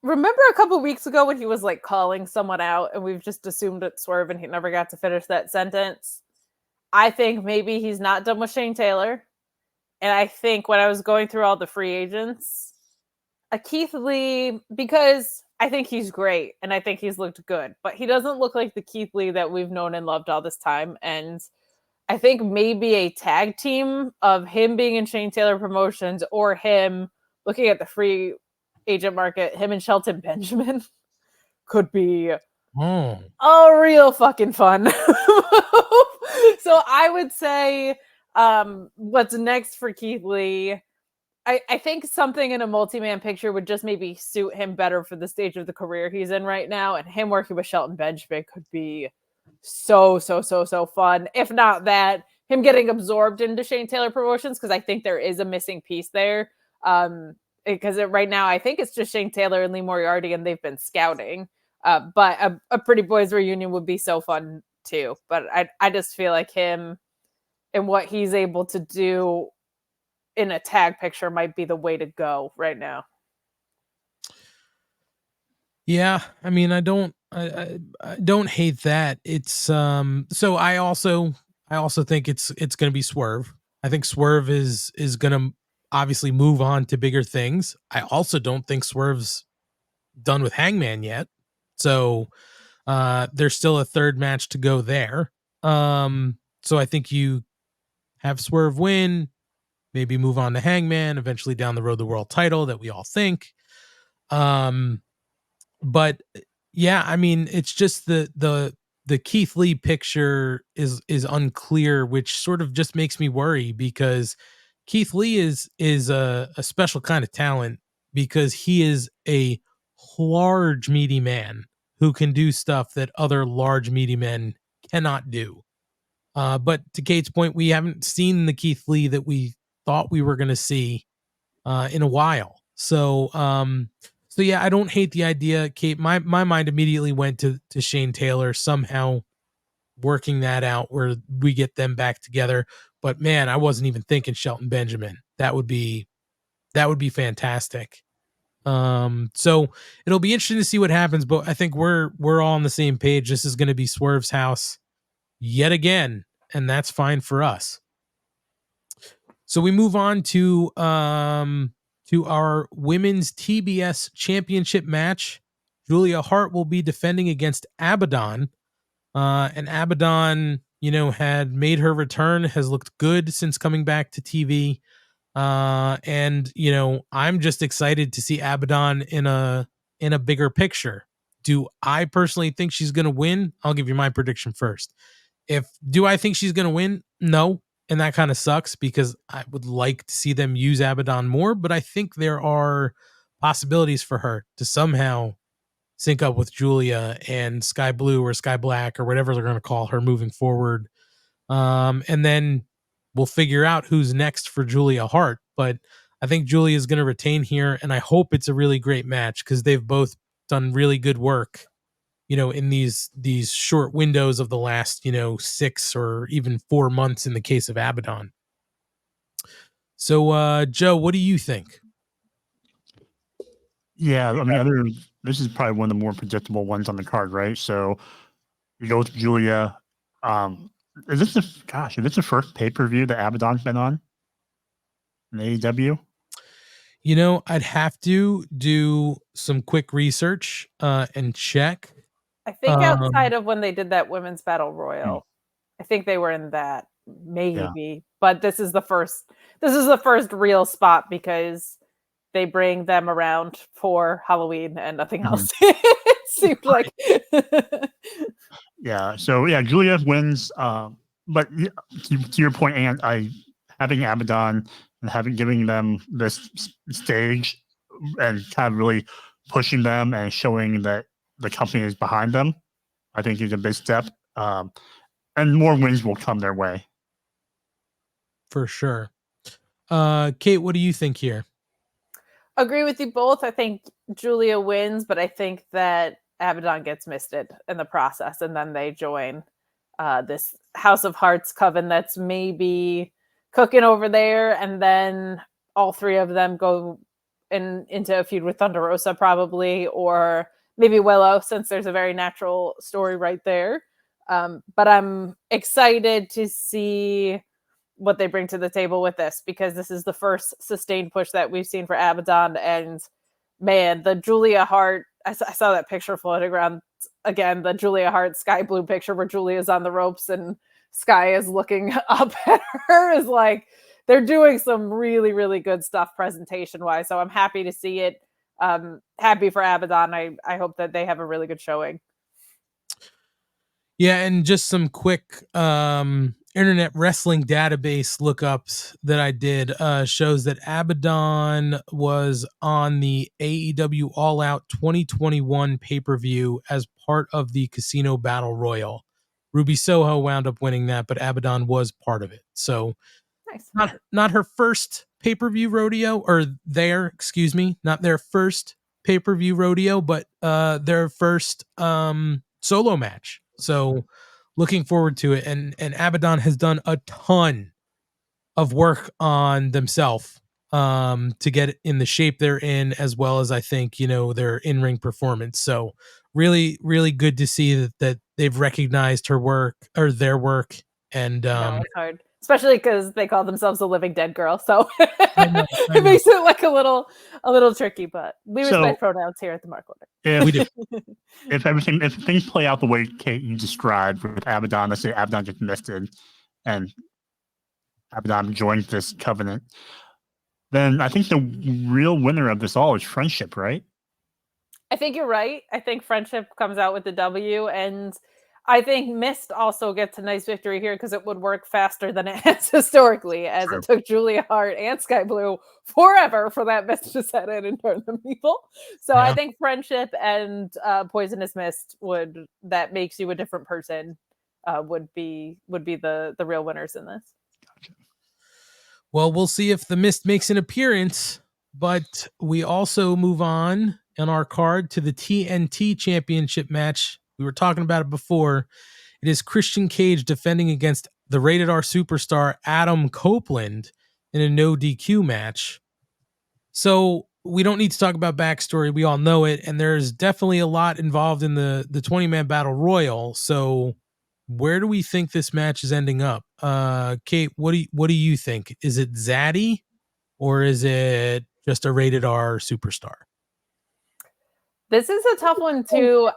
Remember a couple weeks ago when he was like calling someone out and we've just assumed it's Swerve and he never got to finish that sentence? I think maybe he's not done with Shane Taylor. And I think when I was going through all the free agents, a Keith Lee, because I think he's great and I think he's looked good, but he doesn't look like the Keith Lee that we've known and loved all this time. And I think maybe a tag team of him being in Shane Taylor Promotions or him looking at the free agent market, him and Shelton Benjamin could be a real fucking fun. So I would say what's next for Keith Lee, I think something in a multi-man picture would just maybe suit him better for the stage of the career he's in right now, and him working with Shelton Benjamin could be so fun. If not that, him getting absorbed into Shane Taylor Promotions, because I think there is a missing piece there. Because right now I think it's just Shane Taylor and Lee Moriarty, and they've been scouting. But a Pretty Boys reunion would be so fun too. But I just feel like him and what he's able to do in a tag picture might be the way to go right now. Yeah, I mean, I don't hate that. It's so I also think it's going to be Swerve. I think Swerve is going to obviously move on to bigger things. I also don't think Swerve's done with Hangman yet. So there's still a third match to go there. So I think you have Swerve win, maybe move on to Hangman, eventually down the road the world title that we all think. But yeah, I mean, it's just the Keith Lee picture is unclear, which sort of just makes me worry, because Keith Lee is a special kind of talent, because he is a large, meaty man who can do stuff that other large, meaty men cannot do. But to Kate's point, we haven't seen the Keith Lee that we thought we were going to see in a while. So yeah, I don't hate the idea, Kate. My mind immediately went to Shane Taylor somehow working that out where we get them back together. But man, I wasn't even thinking Shelton Benjamin. That would be fantastic. So it'll be interesting to see what happens, but I think we're all on the same page. This is going to be Swerve's house yet again, and that's fine for us. So we move on to our women's TBS championship match. Julia Hart will be defending against Abaddon. And Abaddon, had made her return, has looked good since coming back to TV. And I'm just excited to see Abaddon in a bigger picture. Do I personally think she's going to win? I'll give you my prediction first. Do I think she's going to win? No. And that kind of sucks, because I would like to see them use Abaddon more, but I think there are possibilities for her to somehow sync up with Julia and Sky Blue or Sky Black or whatever they're going to call her moving forward. And then we'll figure out who's next for Julia Hart. But I think Julia is going to retain here, and I hope it's a really great match because they've both done really good work, in these short windows of the last, 6 or even 4 months in the case of Abaddon. So, Joe, what do you think? Yeah, I mean, this is probably one of the more predictable ones on the card, right? So you go with Julia. Is this the first pay-per-view that Abaddon's been on in AEW? I'd have to do some quick research and check. I think Um, outside of when they did that women's battle royal, I think they were in that maybe, but this is the first real spot because they bring them around for Halloween and nothing else. It seemed like. Yeah. So yeah, Julia wins. But to your point, and having Abaddon and giving them this stage and kind of really pushing them and showing that the company is behind them, I think is a big step. And more wins will come their way. For sure. Kate, what do you think here? Agree with you both. I think Julia wins, but I think that Abaddon gets misted in the process, and then they join this House of Hearts coven that's maybe cooking over there, and then all three of them go into a feud with Thunder Rosa probably, or maybe Willow, since there's a very natural story right there. But I'm excited to see what they bring to the table with this, because this is the first sustained push that we've seen for Abaddon. And man, the Julia Hart, I saw that picture floating around again, the Julia Hart sky blue picture where Julia's on the ropes and Sky is looking up at her, is like, they're doing some really, really good stuff presentation wise. So I'm happy to see it. Happy for Abaddon. I hope that they have a really good showing. Yeah, and just some quick internet wrestling database lookups that I did shows that Abaddon was on the AEW All Out 2021 pay-per-view as part of the Casino Battle Royal. Ruby Soho wound up winning that, but Abaddon was part of it. So nice. Not her first pay-per-view rodeo, or not their first pay-per-view rodeo, but their first solo match. So looking forward to it. And Abaddon has done a ton of work on themselves to get in the shape they're in, as well as I think, their in-ring performance. So really, really good to see that they've recognized her work, or their work. And it's hard, especially because they call themselves a living dead girl. So I know. It makes it like a little tricky, but we respect pronouns here at the Mark Order. We do. If things play out the way Kate you described with Abaddon, let's say Abaddon gets misted and Abaddon joins this covenant, then I think the real winner of this all is Friendship, right? I think you're right. I think Friendship comes out with the W, and I think Mist also gets a nice victory here because it would work faster than it has historically, as It took Julia Hart and Sky Blue forever for that Mist to set in and turn them evil. So I think Friendship and Poisonous Mist that makes you a different person would be the real winners in this. Gotcha. Well, we'll see if the Mist makes an appearance, but we also move on our card to the TNT Championship match. We were talking about it before. It is Christian Cage defending against the Rated R superstar Adam Copeland in a no DQ match. So we don't need to talk about backstory. We all know it. And there's definitely a lot involved in the 20-man battle royal. So where do we think this match is ending up? Kate, what do you think? Is it Zaddy, or is it just a Rated R superstar? This is a tough one too.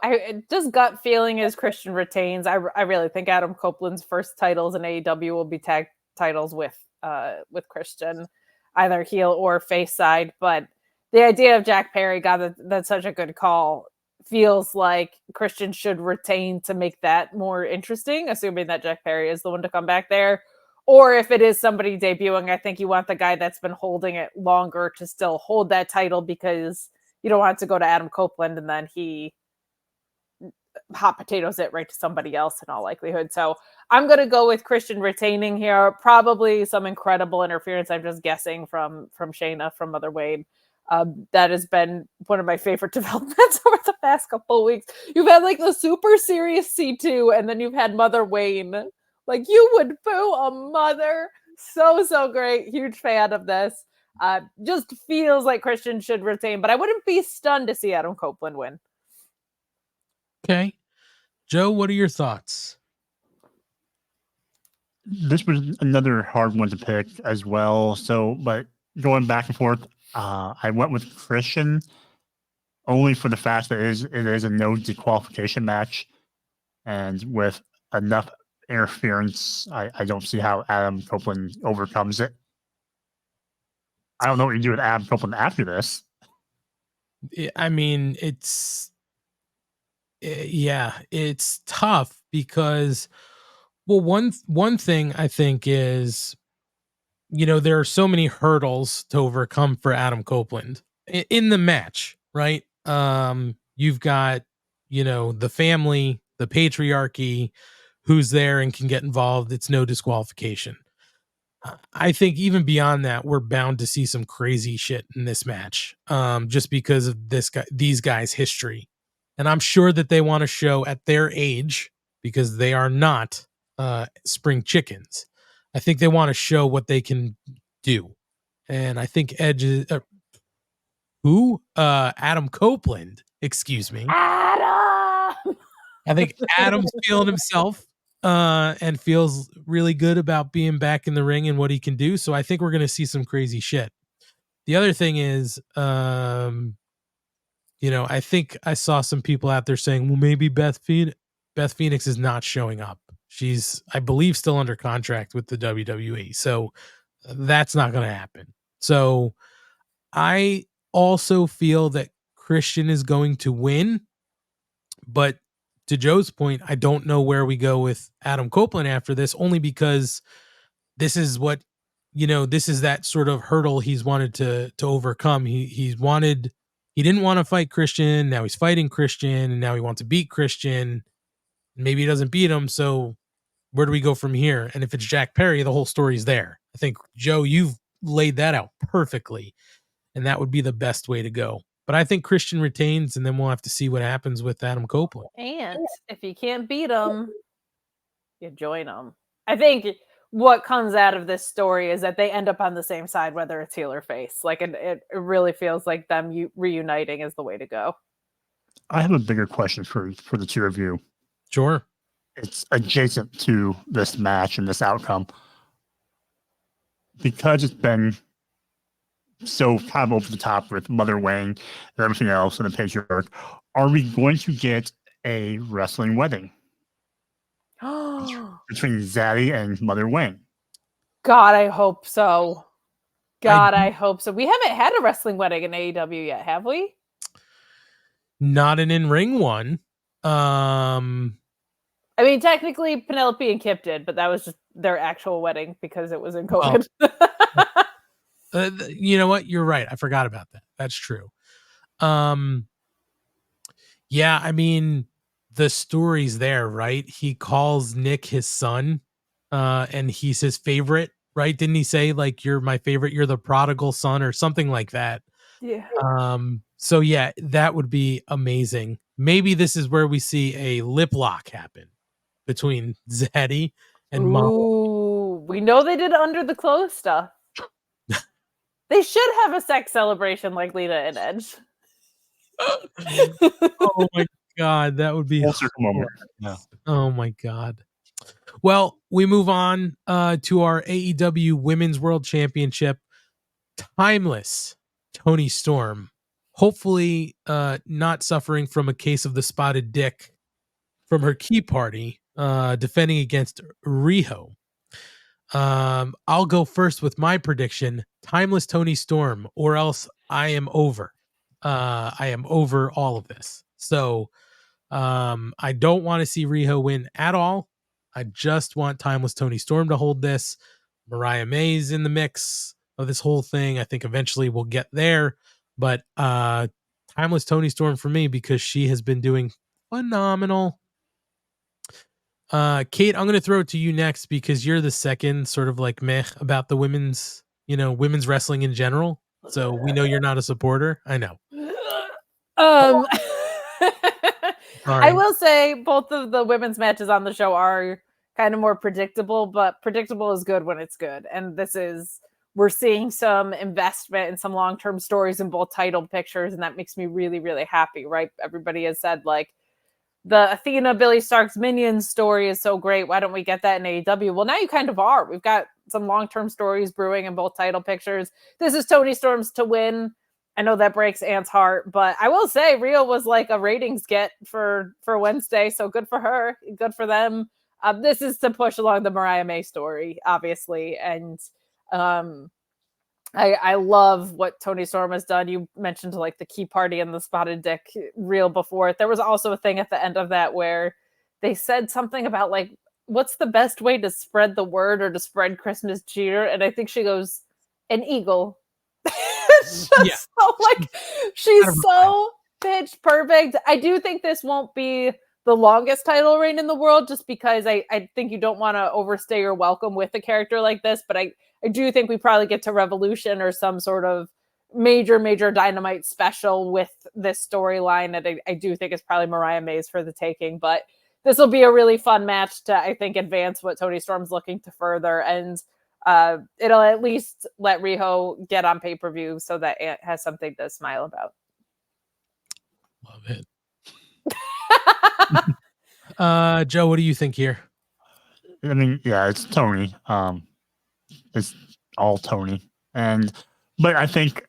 Just gut feeling is Christian retains. I really think Adam Copeland's first titles in AEW will be tag titles with Christian, either heel or face side. But the idea of Jack Perry, God, that's such a good call. Feels like Christian should retain to make that more interesting, assuming that Jack Perry is the one to come back there. Or if it is somebody debuting, I think you want the guy that's been holding it longer to still hold that title, because you don't want to go to Adam Copeland and then he hot potatoes it right to somebody else in all likelihood. So I'm going to go with Christian retaining here. Probably some incredible interference. I'm just guessing from Shayna from Mother Wayne. That has been one of my favorite developments over the past couple of weeks. You've had like the super serious C2, and then you've had Mother Wayne. Like, you would boo a mother. So great. Huge fan of this. Just feels like Christian should retain, but I wouldn't be stunned to see Adam Copeland win. Okay. Joe, what are your thoughts? This was another hard one to pick as well. So, but going back and forth, I went with Christian only for the fact that it is a no disqualification match. And with enough interference, I don't see how Adam Copeland overcomes it. I don't know what you do with Adam Copeland after this. I mean, it's tough because, well, one thing I think is, there are so many hurdles to overcome for Adam Copeland in the match, right? You've got, the family, the patriarchy, who's there and can get involved. It's no disqualification. I think even beyond that, we're bound to see some crazy shit in this match, just because of these guys' history, and I'm sure that they want to show at their age, because they are not spring chickens. I think they want to show what they can do, and I think Edge is Adam Copeland. Excuse me, Adam. I think Adam's feeling himself. And feels really good about being back in the ring and what he can do. So I think we're going to see some crazy shit. The other thing is, I think I saw some people out there saying, well, maybe Beth Phoenix is not showing up. She's, I believe, still under contract with the WWE. So that's not going to happen. So I also feel that Christian is going to win, but to Joe's point, I don't know where we go with Adam Copeland after this, only because this is what, this is that sort of hurdle he's wanted to overcome. He didn't want to fight Christian. Now he's fighting Christian, and now he wants to beat Christian. Maybe he doesn't beat him. So where do we go from here? And if it's Jack Perry, the whole story's there. I think, Joe, you've laid that out perfectly, and that would be the best way to go. But I think Christian retains, and then we'll have to see what happens with Adam Copeland. And if you can't beat them, you join them. I think what comes out of this story is that they end up on the same side, whether it's heel or face. Like, it really feels like them reuniting is the way to go. I have a bigger question for the two of you. Sure. It's adjacent to this match and this outcome. Because it's been so kind of over the top with Mother Wang and everything else and the patriarch, are we going to get a wrestling wedding between Zaddy and Mother Wang? God, I hope so. I hope so. We haven't had a wrestling wedding in AEW yet, have we? Not an in-ring one. I mean, technically Penelope and Kip did, but that was just their actual wedding because it was in COVID. You know what? You're right. I forgot about that. That's true. Yeah, I mean, the story's there, right? He calls Nick his son, and he's his favorite, right? Didn't he say, like, you're my favorite, you're the prodigal son, or something like that? Yeah. So yeah, that would be amazing. Maybe this is where we see a lip lock happen between Zaddy and Mom. Ooh, we know they did under the clothes stuff. They should have a sex celebration like Lita and Edge. Oh my God, that would be moment. Yeah. Oh my God. Well, we move on to our AEW Women's World Championship. Timeless Toni Storm, hopefully not suffering from a case of the spotted dick from her key party, defending against Riho. I'll go first with my prediction: Timeless Toni Storm, or else I am over. I am over all of this. So I don't want to see Riho win at all. I just want Timeless Toni Storm to hold this. Mariah May's in the mix of this whole thing. I think eventually we'll get there, but Timeless Toni Storm for me, because she has been doing phenomenal. Kate, I'm going to throw it to you next because you're the second sort of like meh about the women's wrestling in general. So we know you're not a supporter. I know. I Sorry. will say both of the women's matches on the show are kind of more predictable, but predictable is good when it's good. And we're seeing some investment and some long-term stories in both title pictures, and that makes me really, really happy, right? Everybody has said, like, the Athena Billy Stark's Minions story is so great. Why don't we get that in AEW? Well, now you kind of are. We've got some long-term stories brewing in both title pictures. This is Toni Storm's to win. I know that breaks Ant's heart, but I will say Rio was like a ratings get for Wednesday, so good for her, good for them. This is to push along the Mariah May story, obviously, and I love what Toni Storm has done. You mentioned like the key party and the spotted dick reel before it. There was also a thing at the end of that where they said something about like, what's the best way to spread the word or to spread Christmas cheer? And I think she goes, an eagle. It's just so like, she's so pitch perfect. I do think this won't be the longest title reign in the world just because I think you don't want to overstay your welcome with a character like this, but I do think we probably get to Revolution or some sort of major Dynamite special with this storyline. And I do think it's probably Mariah May's for the taking, but this will be a really fun match to, I think, advance what Toni Storm's looking to further. And it'll at least let Riho get on pay-per-view so that Ant has something to smile about. Love it. Joe, what do you think here? I mean, yeah, it's Toni. It's all Toni. But I think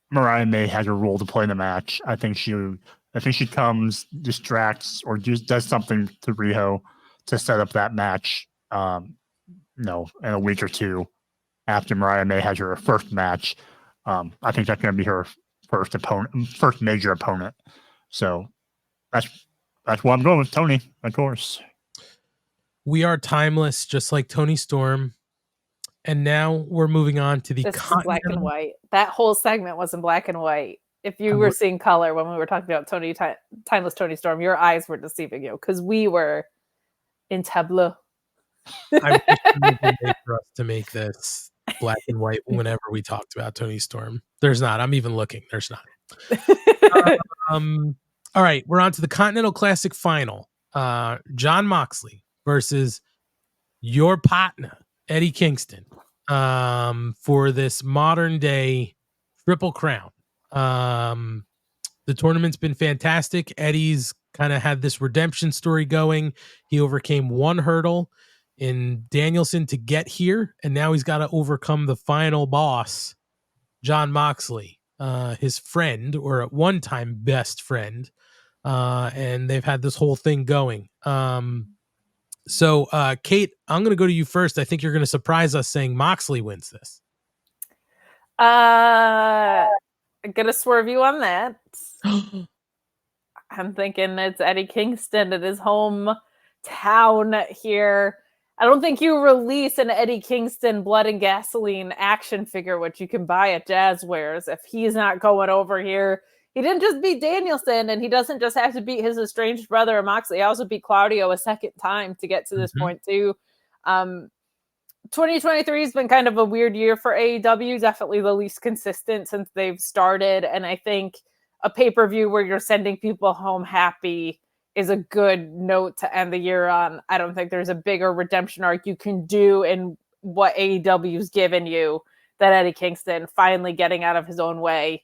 Mariah May has a role to play in the match. I think she comes, distracts, or just does something to Riho to set up that match. In a week or two after Mariah May has her first match. I think that's going to be her first major opponent. So that's why I'm going with Toni, of course. We are timeless, just like Toni Storm. And now we're moving on to the black and white. That whole segment was in black and white. If you were seeing color when we were talking about timeless Toni Storm, your eyes were deceiving you because we were in tableau. I wish for us to make this black and white whenever we talked about Toni Storm. There's not. I'm even looking. There's not. All right, we're on to the Continental Classic final. Jon Moxley versus your partner, Eddie Kingston, for this modern day Triple Crown. The tournament's been fantastic. Eddie's kind of had this redemption story going. He overcame one hurdle in Danielson to get here, and now he's got to overcome the final boss, Jon Moxley, his friend, or at one time best friend, and they've had this whole thing going. So, Kate, I'm going to go to you first. I think you're going to surprise us saying Moxley wins this. I'm going to swerve you on that. I'm thinking it's Eddie Kingston at his hometown here. I don't think you release an Eddie Kingston Blood and Gasoline action figure, which you can buy at Jazzwares, if he's not going over here. He didn't just beat Danielson, and he doesn't just have to beat his estranged brother Moxley. He also beat Claudio a second time to get to this point, too. 2023 has been kind of a weird year for AEW, definitely the least consistent since they've started. And I think a pay-per-view where you're sending people home happy is a good note to end the year on. I don't think there's a bigger redemption arc you can do in what AEW's given you than Eddie Kingston finally getting out of his own way,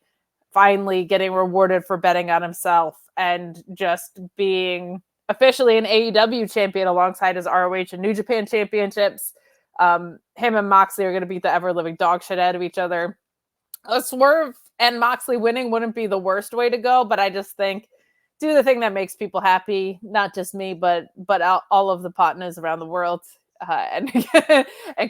finally getting rewarded for betting on himself, and just being officially an AEW champion alongside his ROH and New Japan championships. Him and Moxley are going to beat the ever-living dog shit out of each other. A Swerve and Moxley winning wouldn't be the worst way to go, but I just think do the thing that makes people happy, not just me, but all of the partners around the world. And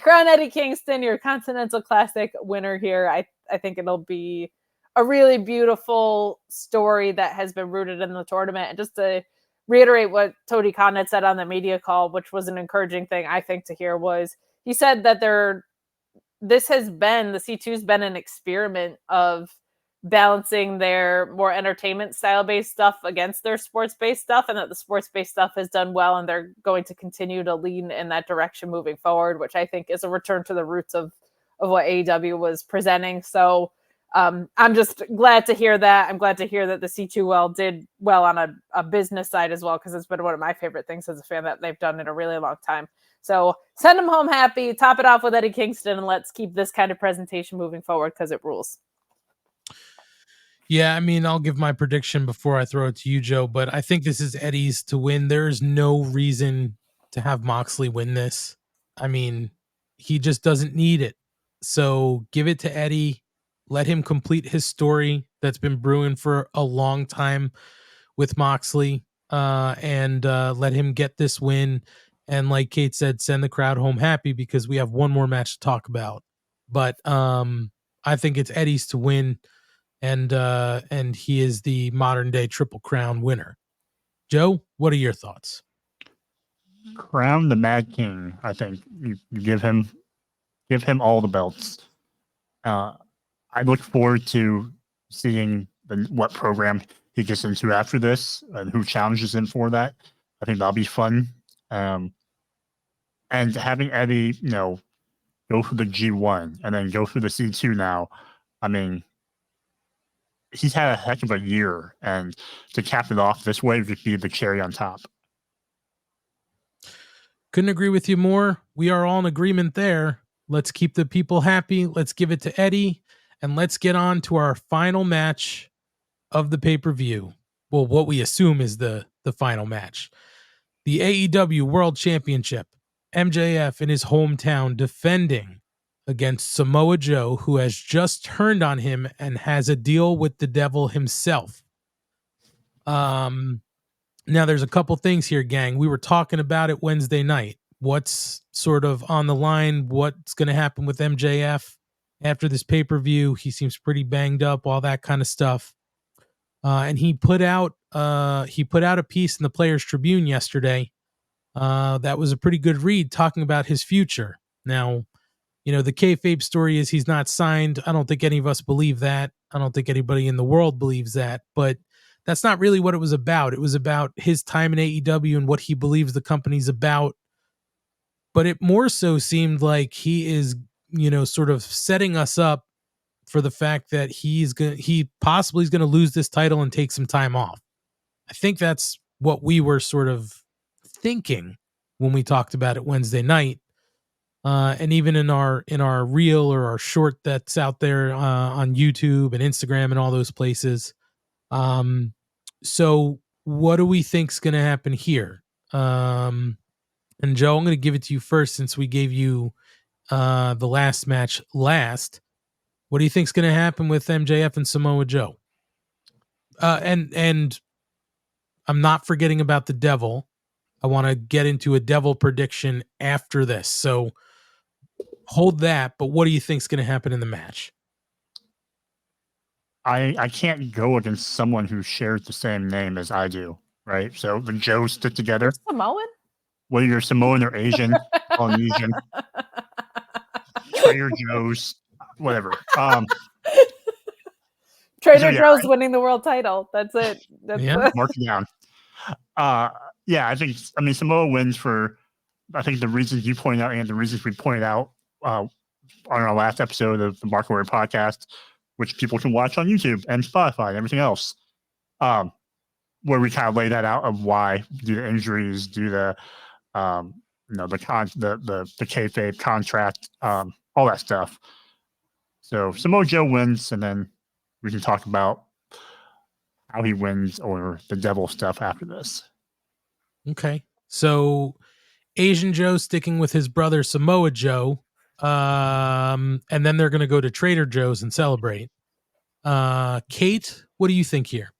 crown Eddie Kingston your Continental Classic winner here. I think it'll be a really beautiful story that has been rooted in the tournament. And just to reiterate what Tony Khan had said on the media call, which was an encouraging thing, I think, to hear, was he said that the C2's been an experiment of balancing their more entertainment style based stuff against their sports based stuff, and that the sports based stuff has done well, and they're going to continue to lean in that direction moving forward, which I think is a return to the roots of what AEW was presenting. So I'm just glad to hear that. I'm glad to hear that the C2L did well on a business side as well, because it's been one of my favorite things as a fan that they've done in a really long time. So send them home happy, top it off with Eddie Kingston, and let's keep this kind of presentation moving forward because it rules. Yeah, I mean, I'll give my prediction before I throw it to you, Joe, but I think this is Eddie's to win. There is no reason to have Moxley win this. I mean, he just doesn't need it. So give it to Eddie. Let him complete his story that's been brewing for a long time with Moxley, and let him get this win. And like Kate said, send the crowd home happy because we have one more match to talk about. But I think it's Eddie's to win. And he is the modern day Triple Crown winner. Joe, what are your thoughts? Crown the Mad King. I think you give him all the belts. I look forward to seeing what program he gets into after this and who challenges him for that. I think that'll be fun. And having Eddie, go through the G1 and then go through the C2 now. I mean, he's had a heck of a year, and to cap it off this way would be the cherry on top. Couldn't agree with you more. We are all in agreement there. Let's keep the people happy. Let's give it to Eddie, and let's get on to our final match of the pay-per-view. Well, what we assume is the final match. The AEW World Championship. MJF in his hometown defending against Samoa Joe, who has just turned on him and has a deal with the devil himself. Now there's a couple things here, gang. We were talking about it Wednesday night. What's sort of on the line? What's going to happen with MJF after this pay-per-view? He seems pretty banged up, all that kind of stuff. And he put out a piece in the Players Tribune yesterday. That was a pretty good read, talking about his future. Now, the kayfabe story is he's not signed. I don't think any of us believe that. I don't think anybody in the world believes that. But that's not really what it was about. It was about his time in AEW and what he believes the company's about. But it more so seemed like he is, sort of setting us up for the fact that he possibly is going to lose this title and take some time off. I think that's what we were sort of thinking when we talked about it Wednesday night. And even in our reel or our short that's out there on YouTube and Instagram and all those places. So what do we think's going to happen here? And Joe, I'm going to give it to you first since we gave you the last match last. What do you think's going to happen with MJF and Samoa Joe? And I'm not forgetting about the devil. I want to get into a devil prediction after this. So hold that, but what do you think's going to happen in the match? I can't go against someone who shares the same name as I do, right? So the Joes stick together. Samoan? Whether you're Samoan or Asian, Polynesian, Trader Joe's, whatever. Trader Joe's winning the world title. That's it. Mark it down. I think Samoa wins for, I think, the reasons you pointed out and the reasons we pointed out on our last episode of the Mark Order podcast, which people can watch on YouTube and Spotify and everything else, where we kind of lay that out of why, due to injuries, due to the kayfabe contract, all that stuff. So Samoa Joe wins, and then we can talk about how he wins or the devil stuff after this. Okay. So Asian Joe sticking with his brother Samoa Joe. And then they're going to go to Trader Joe's and celebrate. Kate, what do you think here?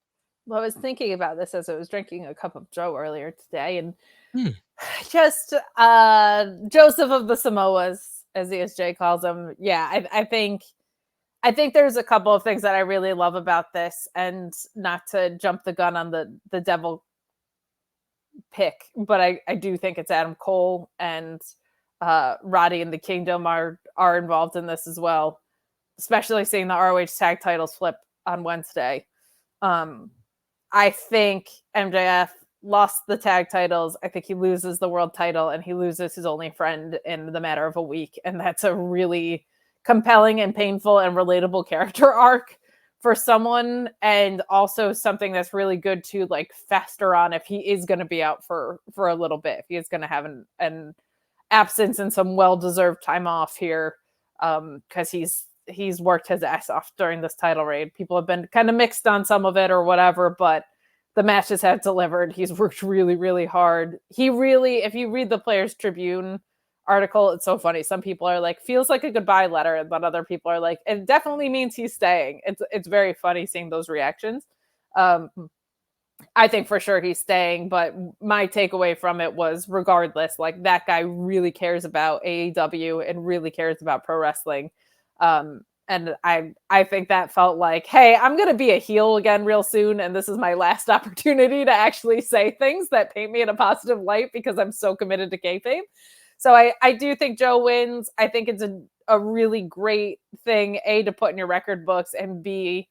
Well, I was thinking about this as I was drinking a cup of Joe earlier today, and just Joseph of the Samoas, as ESJ calls him. Yeah, I think there's a couple of things that I really love about this, and not to jump the gun on the devil pick, but I do think it's Adam Cole and Roddy and the Kingdom are involved in this as well, especially seeing the ROH tag titles flip on Wednesday. I think MJF lost the tag titles. I think he loses the world title, and he loses his only friend in the matter of a week. And that's a really compelling and painful and relatable character arc for someone, and also something that's really good to like fester on if he is going to be out for a little bit, if he is going to have an absence and some well-deserved time off here, because he's worked his ass off during this title reign. People have been kind of mixed on some of it or whatever, but the matches have delivered. He's worked really, really hard. He really, if you read the Players Tribune article, it's so funny. Some people are like, feels like a goodbye letter, but other people are like, it definitely means he's staying. It's very funny seeing those reactions. I think for sure he's staying, but my takeaway from it was, regardless, like, that guy really cares about AEW and really cares about pro wrestling. And I think that felt like, hey, I'm going to be a heel again real soon, and this is my last opportunity to actually say things that paint me in a positive light because I'm so committed to kayfabe. So I do think Joe wins. I think it's a really great thing, A, to put in your record books, and B,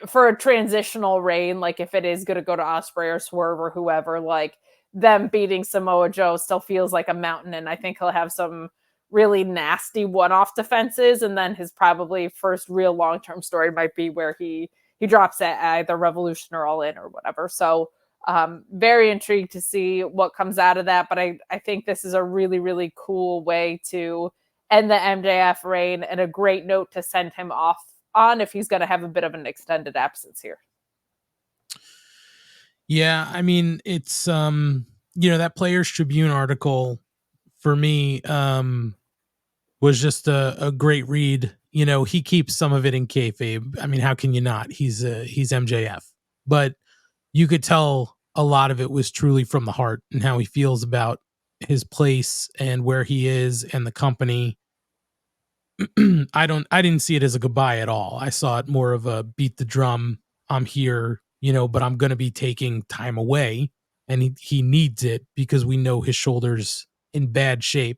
for a transitional reign, like if it is going to go to Ospreay or Swerve or whoever, like them beating Samoa Joe still feels like a mountain. And I think he'll have some really nasty one-off defenses. And then his probably first real long-term story might be where he drops at either Revolution or All In or whatever. So very intrigued to see what comes out of that. But I think this is a really, really cool way to end the MJF reign, and a great note to send him off on if he's going to have a bit of an extended absence here. Yeah, I mean, it's that Players Tribune article for me was just a great read. He keeps some of it in kayfabe. I mean, how can you not? He's MJF, but you could tell a lot of it was truly from the heart and how he feels about his place and where he is and the company. I didn't see it as a goodbye at all. I saw it more of a beat the drum. I'm here, but I'm going to be taking time away, and he needs it because we know his shoulder's in bad shape.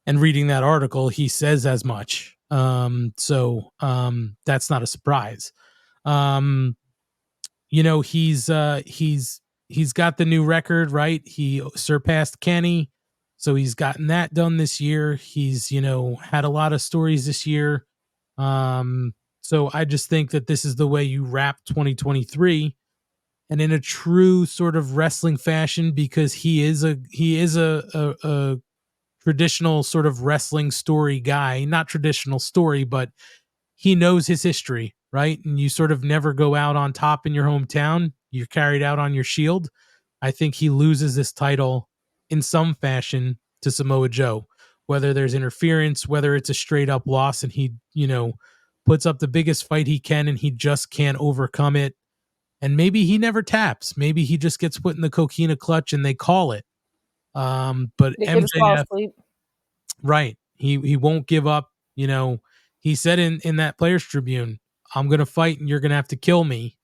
And reading that article, he says as much. So that's not a surprise. He's got the new record, right? He surpassed Kenny. So he's gotten that done this year. He's, had a lot of stories this year. So I just think that this is the way you wrap 2023, and in a true sort of wrestling fashion, because he is a traditional sort of wrestling story guy, not traditional story, but he knows his history, right? And you sort of never go out on top in your hometown. You're carried out on your shield. I think he loses this title in some fashion to Samoa Joe, whether there's interference, whether it's a straight up loss, and he, puts up the biggest fight he can and he just can't overcome it. And maybe he never taps. Maybe he just gets put in the coquina clutch and they call it. But They could just fall MJF, asleep. right. He won't give up. He said in that Players Tribune, I'm going to fight and you're going to have to kill me.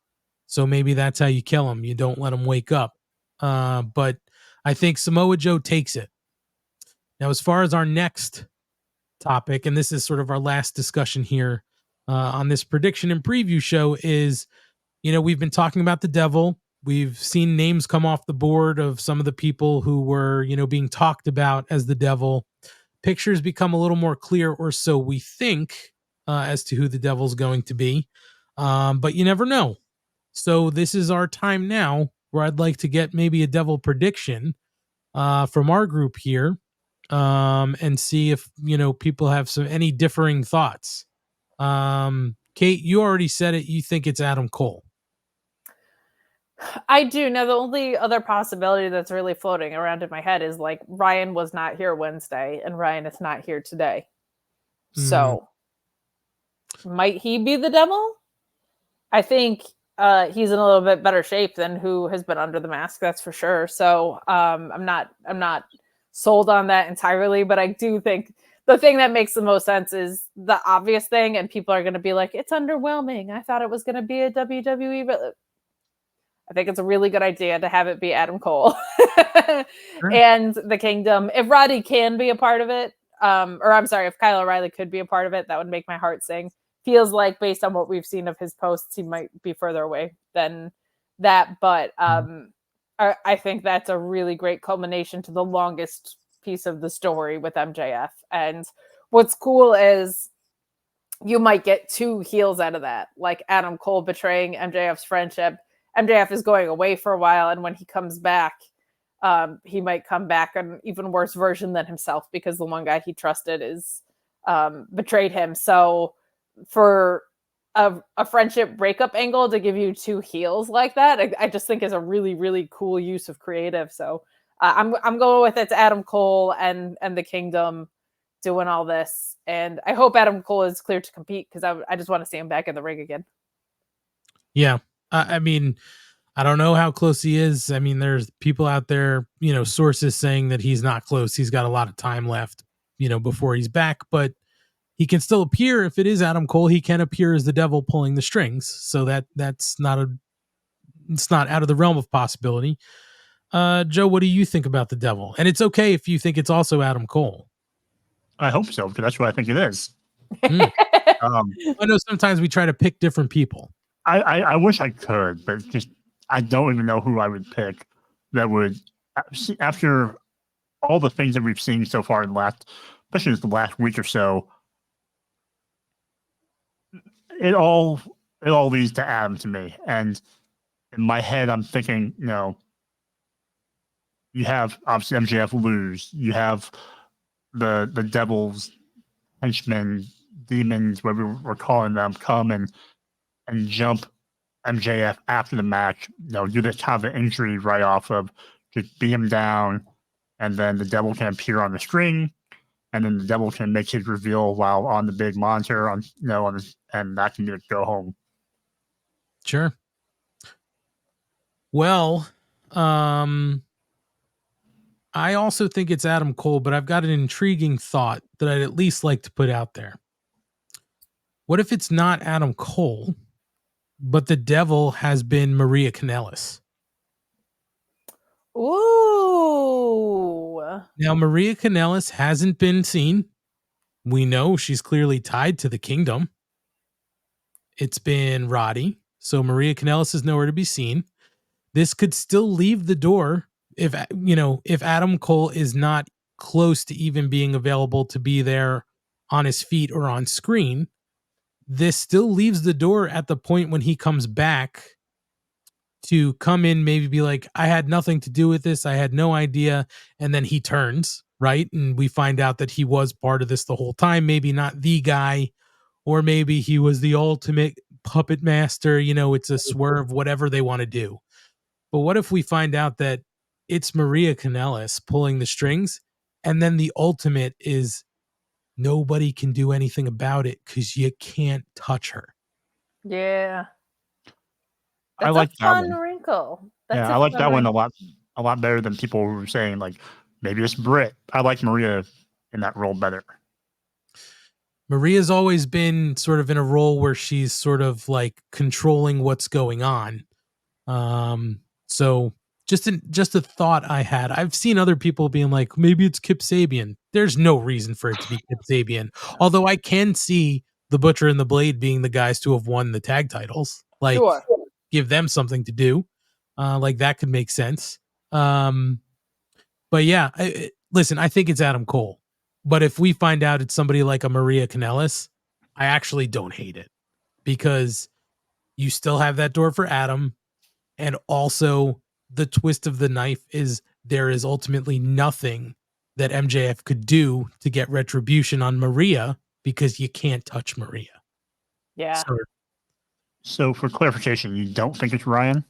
So maybe that's how you kill him. You don't let him wake up. But I think Samoa Joe takes it. Now, as far as our next topic, and this is sort of our last discussion here on this prediction and preview show, is, we've been talking about the devil. We've seen names come off the board of some of the people who were, being talked about as the devil. Pictures become a little more clear, or so we think, as to who the devil's going to be. But you never know. So this is our time now where I'd like to get maybe a devil prediction from our group here, and see if, people have any differing thoughts. Kate, you already said it. You think it's Adam Cole. I do. Now, the only other possibility that's really floating around in my head is like Ryan was not here Wednesday and Ryan is not here today. So might he be the devil? I think he's in a little bit better shape than who has been under the mask. That's for sure. So I'm not sold on that entirely, but I do think the thing that makes the most sense is the obvious thing. And people are going to be like, it's underwhelming. I thought it was going to be a WWE, but I think it's a really good idea to have it be Adam Cole and the Kingdom. If Roddy can be a part of it, or I'm sorry, if Kyle O'Reilly could be a part of it, that would make my heart sing. feels like, based on what we've seen of his posts, he might be further away than that. But I think that's a really great culmination to the longest piece of the story with MJF. And what's cool is you might get 2 heels out of that, like Adam Cole betraying MJF's friendship. MJF is going away for a while, and when he comes back, he might come back an even worse version than himself because the one guy he trusted is betrayed him. So for a friendship breakup angle to give you 2 heels like that, I just think is a really, really cool use of creative. So I'm going with it's Adam Cole and the Kingdom doing all this, and I hope Adam Cole is clear to compete because I just want to see him back in the ring again. Yeah, I mean, I don't know how close he is. I mean, there's people out there, sources saying that he's not close. He's got a lot of time left, before he's back, but he can still appear. If it is Adam Cole, he can appear as the devil pulling the strings. So it's not out of the realm of possibility. Joe, what do you think about the devil? And it's okay if you think it's also Adam Cole. I hope so, because that's what I think it is. I know sometimes we try to pick different people. I wish I could, but just I don't even know who I would pick that would, after all the things that we've seen so far in especially the last week or so, it all leads to Adam to me. And in my head, I'm thinking, you have obviously MJF lose, you have the devil's henchmen, demons, whatever we're calling them, come and jump MJF after the match, do this kind of an injury right off of, just beat him down, and then the devil can appear on the string, and then the devil can make his reveal while on the big monitor, and that can just go home. Sure. Well, I also think it's Adam Cole, but I've got an intriguing thought that I'd at least like to put out there. What if it's not Adam Cole, but the devil has been Maria Kanellis? Ooh. Now, Maria Kanellis hasn't been seen. We know she's clearly tied to the Kingdom. It's been Roddy, so Maria Kanellis is nowhere to be seen. This could still leave the door if Adam Cole is not close to even being available to be there on his feet or on screen. This still leaves the door at the point when he comes back to come in, maybe be like, I had nothing to do with this. I had no idea. And then he turns, right? And we find out that he was part of this the whole time. Maybe not the guy, or maybe he was the ultimate puppet master. It's a swerve, whatever they want to do. But what if we find out that it's Maria Kanellis pulling the strings, and then the ultimate is nobody can do anything about it because you can't touch her? Yeah. I That's like a that fun one. wrinkle. I like that one a lot better than people were saying, like, maybe it's Britt. I like Maria in that role better. Maria's always been sort of in a role where she's sort of like controlling what's going on. So just a thought I had. I've seen other people being like, maybe it's Kip Sabian. There's no reason for it to be Kip Sabian. Although I can see the Butcher and the Blade being the guys to have won the tag titles. Like, Sure. give them something to do. Like that could make sense. But yeah, listen, I think it's Adam Cole. But if we find out it's somebody like a Maria Kanellis, I actually don't hate it, because you still have that door for Adam. And also the twist of the knife is there is ultimately nothing that MJF could do to get retribution on Maria because you can't touch Maria. Yeah. So for clarification, you don't think it's Ryan?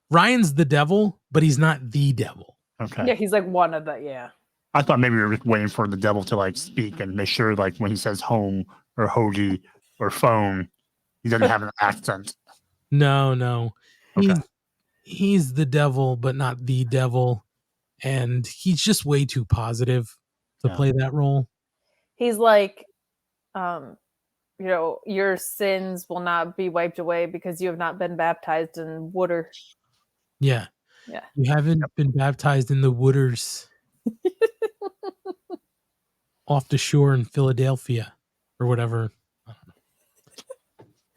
Ryan's the devil, but he's not the devil. Okay. Yeah, he's like one of the, yeah. I thought maybe we were just waiting for the devil to like speak and make sure, like, when he says home or hoagie or phone, he doesn't have an accent. No. Okay. He's the devil, but not the devil. And he's just way too positive to play that role. He's like, your sins will not be wiped away because you have not been baptized in water. Yeah. Yeah. You haven't been baptized in the waters off the shore in Philadelphia or whatever.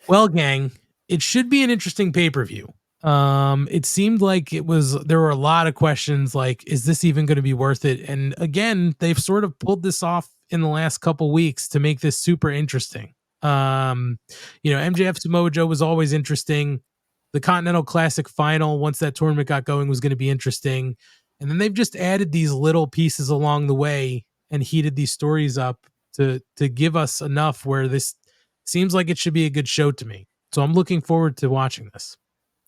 Well, gang, it should be an interesting pay-per-view. It seemed like there were a lot of questions like, is this even going to be worth it? And again, they've sort of pulled this off in the last couple weeks to make this super interesting. MJF Samoa Joe was always interesting. The Continental Classic final, once that tournament got going, was going to be interesting. And then they've just added these little pieces along the way and heated these stories up to give us enough where this seems like it should be a good show to me. So I'm looking forward to watching this.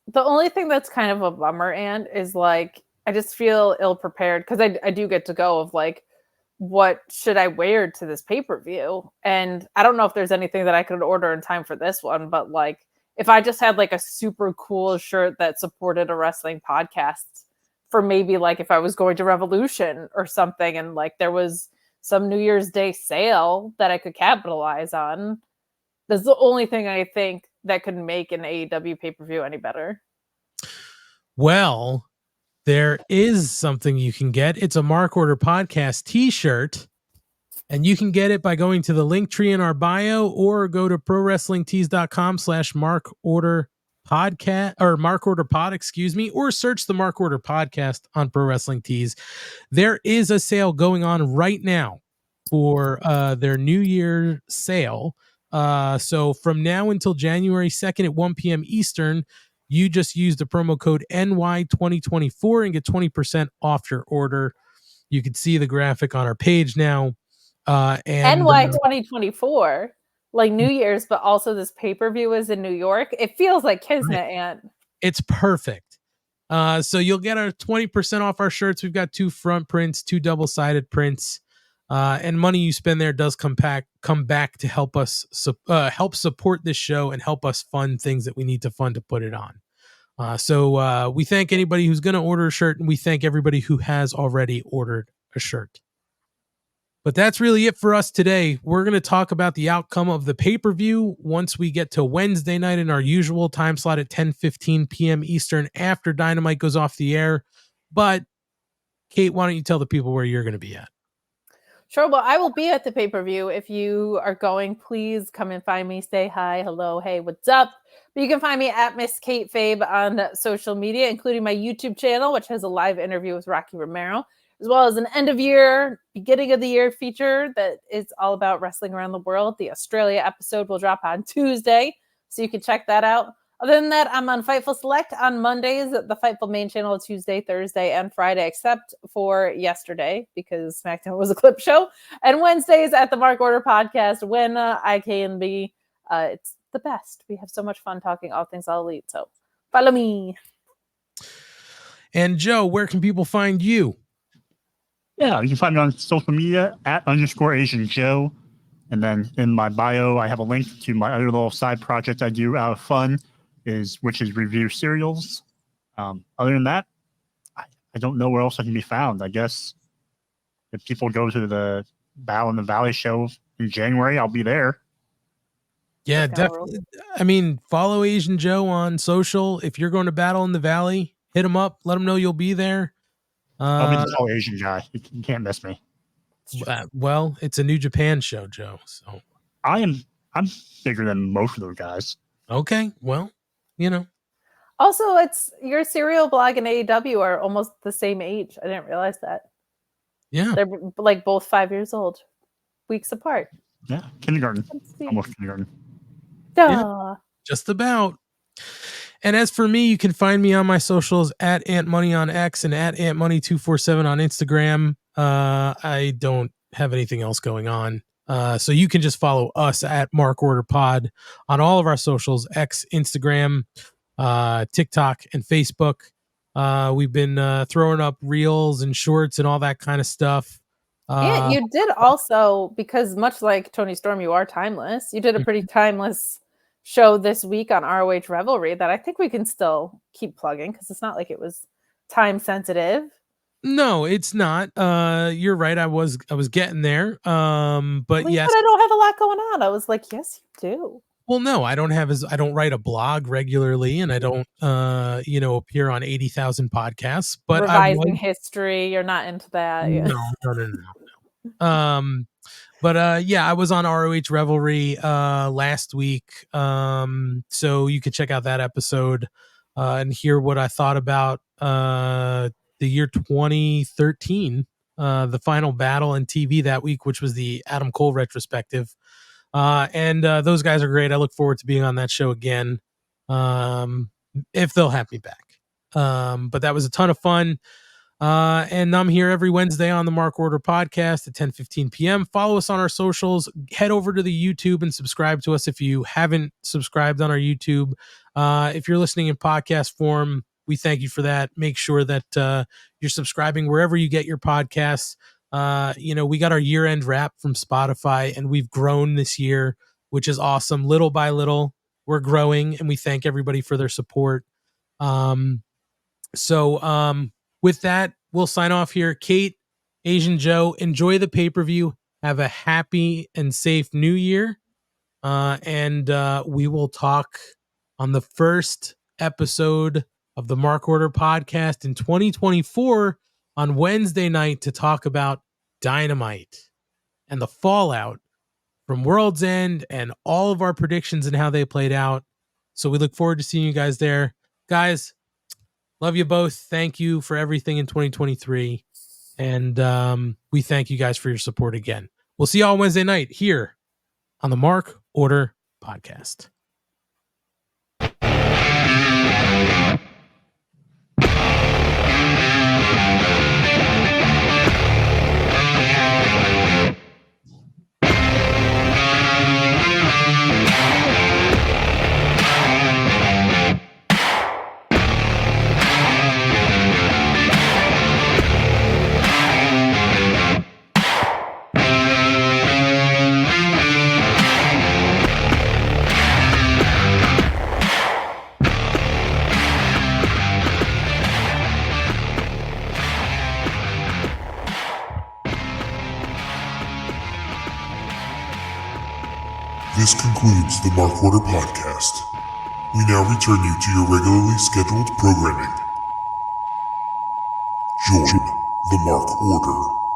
The only thing that's kind of a bummer, and is like, I just feel ill prepared because I do get to go of like, what should I wear to this pay-per-view? And I don't know if there's anything that I could order in time for this one, but like, if I just had like a super cool shirt that supported a wrestling podcast for maybe like if I was going to Revolution or something, and like there was some New Year's Day sale that I could capitalize on, that's the only thing I think that could make an AEW pay-per-view any better. Well, there is something you can get. It's a Mark Order Podcast t-shirt, and you can get it by going to the link tree in our bio or go to prowrestlingtees.com/Mark Order Podcast or Mark Order Pod, or search the Mark Order Podcast on Pro Wrestling Tees. There is a sale going on right now for their New Year sale. So from now until January 2nd at 1 p.m. Eastern, you just use the promo code NY2024 and get 20% off your order. You can see the graphic on our page now. And NY 2024, like New Year's, but also this pay-per-view is in New York. It feels like Kismet, right. And it's perfect. So you'll get our 20% off our shirts. We've got 2 front prints, 2 double-sided prints. And money you spend there does come back to help us help support this show and help us fund things that we need to fund to put it on. So we thank anybody who's going to order a shirt, and we thank everybody who has already ordered a shirt. But that's really it for us today. We're going to talk about the outcome of the pay-per-view once we get to Wednesday night in our usual time slot at 10:15 p.m. Eastern after Dynamite goes off the air. But Kate, why don't you tell the people where you're going to be at? Sure. Well, I will be at the pay-per-view. If you are going, please come and find me. Say hi, hello, hey, what's up? But you can find me at Miss Kate Fabe on social media, including my YouTube channel, which has a live interview with Rocky Romero, as well as an end-of-year, beginning-of-the-year feature that is all about wrestling around the world. The Australia episode will drop on Tuesday, so you can check that out. Other than that, I'm on Fightful Select on Mondays, the Fightful main channel Tuesday, Thursday, and Friday, except for yesterday because SmackDown was a clip show. And Wednesdays at the Mark Order Podcast when I can be. It's the best. We have so much fun talking all things All Elite. So follow me. And Joe, where can people find you? Yeah, you can find me on social media at _Asian Joe. And then in my bio, I have a link to my other little side project I do out of fun, which is review serials. Other than that, I don't know where else I can be found. I guess if people go to the Battle in the Valley show in January, I'll be there. Yeah, definitely. I mean, follow Asian Joe on social. If you're going to Battle in the Valley, hit him up. Let him know you'll be there. I'll be the tall Asian guy. You can't miss me. Well, it's a New Japan show, Joe. So I'm bigger than most of those guys. Okay, well, you know. Also, it's your serial blog and AEW are almost the same age. I didn't realize that. Yeah, they're like both 5 years old, weeks apart. Yeah, kindergarten, almost kindergarten. Yeah, just about. And as for me, you can find me on my socials at AntMoney on X and at AntMoney247 on Instagram. I don't have anything else going on. So you can just follow us at Mark Order Pod on all of our socials, X, Instagram, TikTok, and Facebook. We've been throwing up reels and shorts and all that kind of stuff. Yeah, you did also, because much like Tony Storm, you are timeless. You did a pretty timeless show this week on ROH Revelry that I think we can still keep plugging because it's not like it was time sensitive. No, it's not. You're right. I was getting there. But yes, I don't have a lot going on. I was like, yes, you do. Well, no, I don't write a blog regularly, and I don't appear on 80,000 podcasts. But revising history, you're not into that. No. But yeah, I was on ROH Revelry last week, so you could check out that episode and hear what I thought about the year 2013, the final battle in TV that week, which was the Adam Cole retrospective. And those guys are great. I look forward to being on that show again, if they'll have me back. But that was a ton of fun. And I'm here every Wednesday on the Mark Order podcast at 10:15 p.m. Follow us on our socials. Head over to the YouTube and subscribe to us if you haven't subscribed on our YouTube. If you're listening in podcast form, we thank you for that. Make sure that you're subscribing wherever you get your podcasts. We got our year-end wrap from Spotify, and we've grown this year, which is awesome. Little by little, we're growing, and we thank everybody for their support. With that, we'll sign off here. Kate, Asian Joe, enjoy the pay-per-view. Have a happy and safe new year. And we will talk on the first episode of the Mark Order podcast in 2024 on Wednesday night to talk about Dynamite and the fallout from World's End and all of our predictions and how they played out. So we look forward to seeing you guys there. Guys, love you both. Thank you for everything in 2023. And we thank you guys for your support again. We'll see y'all Wednesday night here on the Mark Order podcast. This concludes the Mark Order podcast. We now return you to your regularly scheduled programming. Join the Mark Order.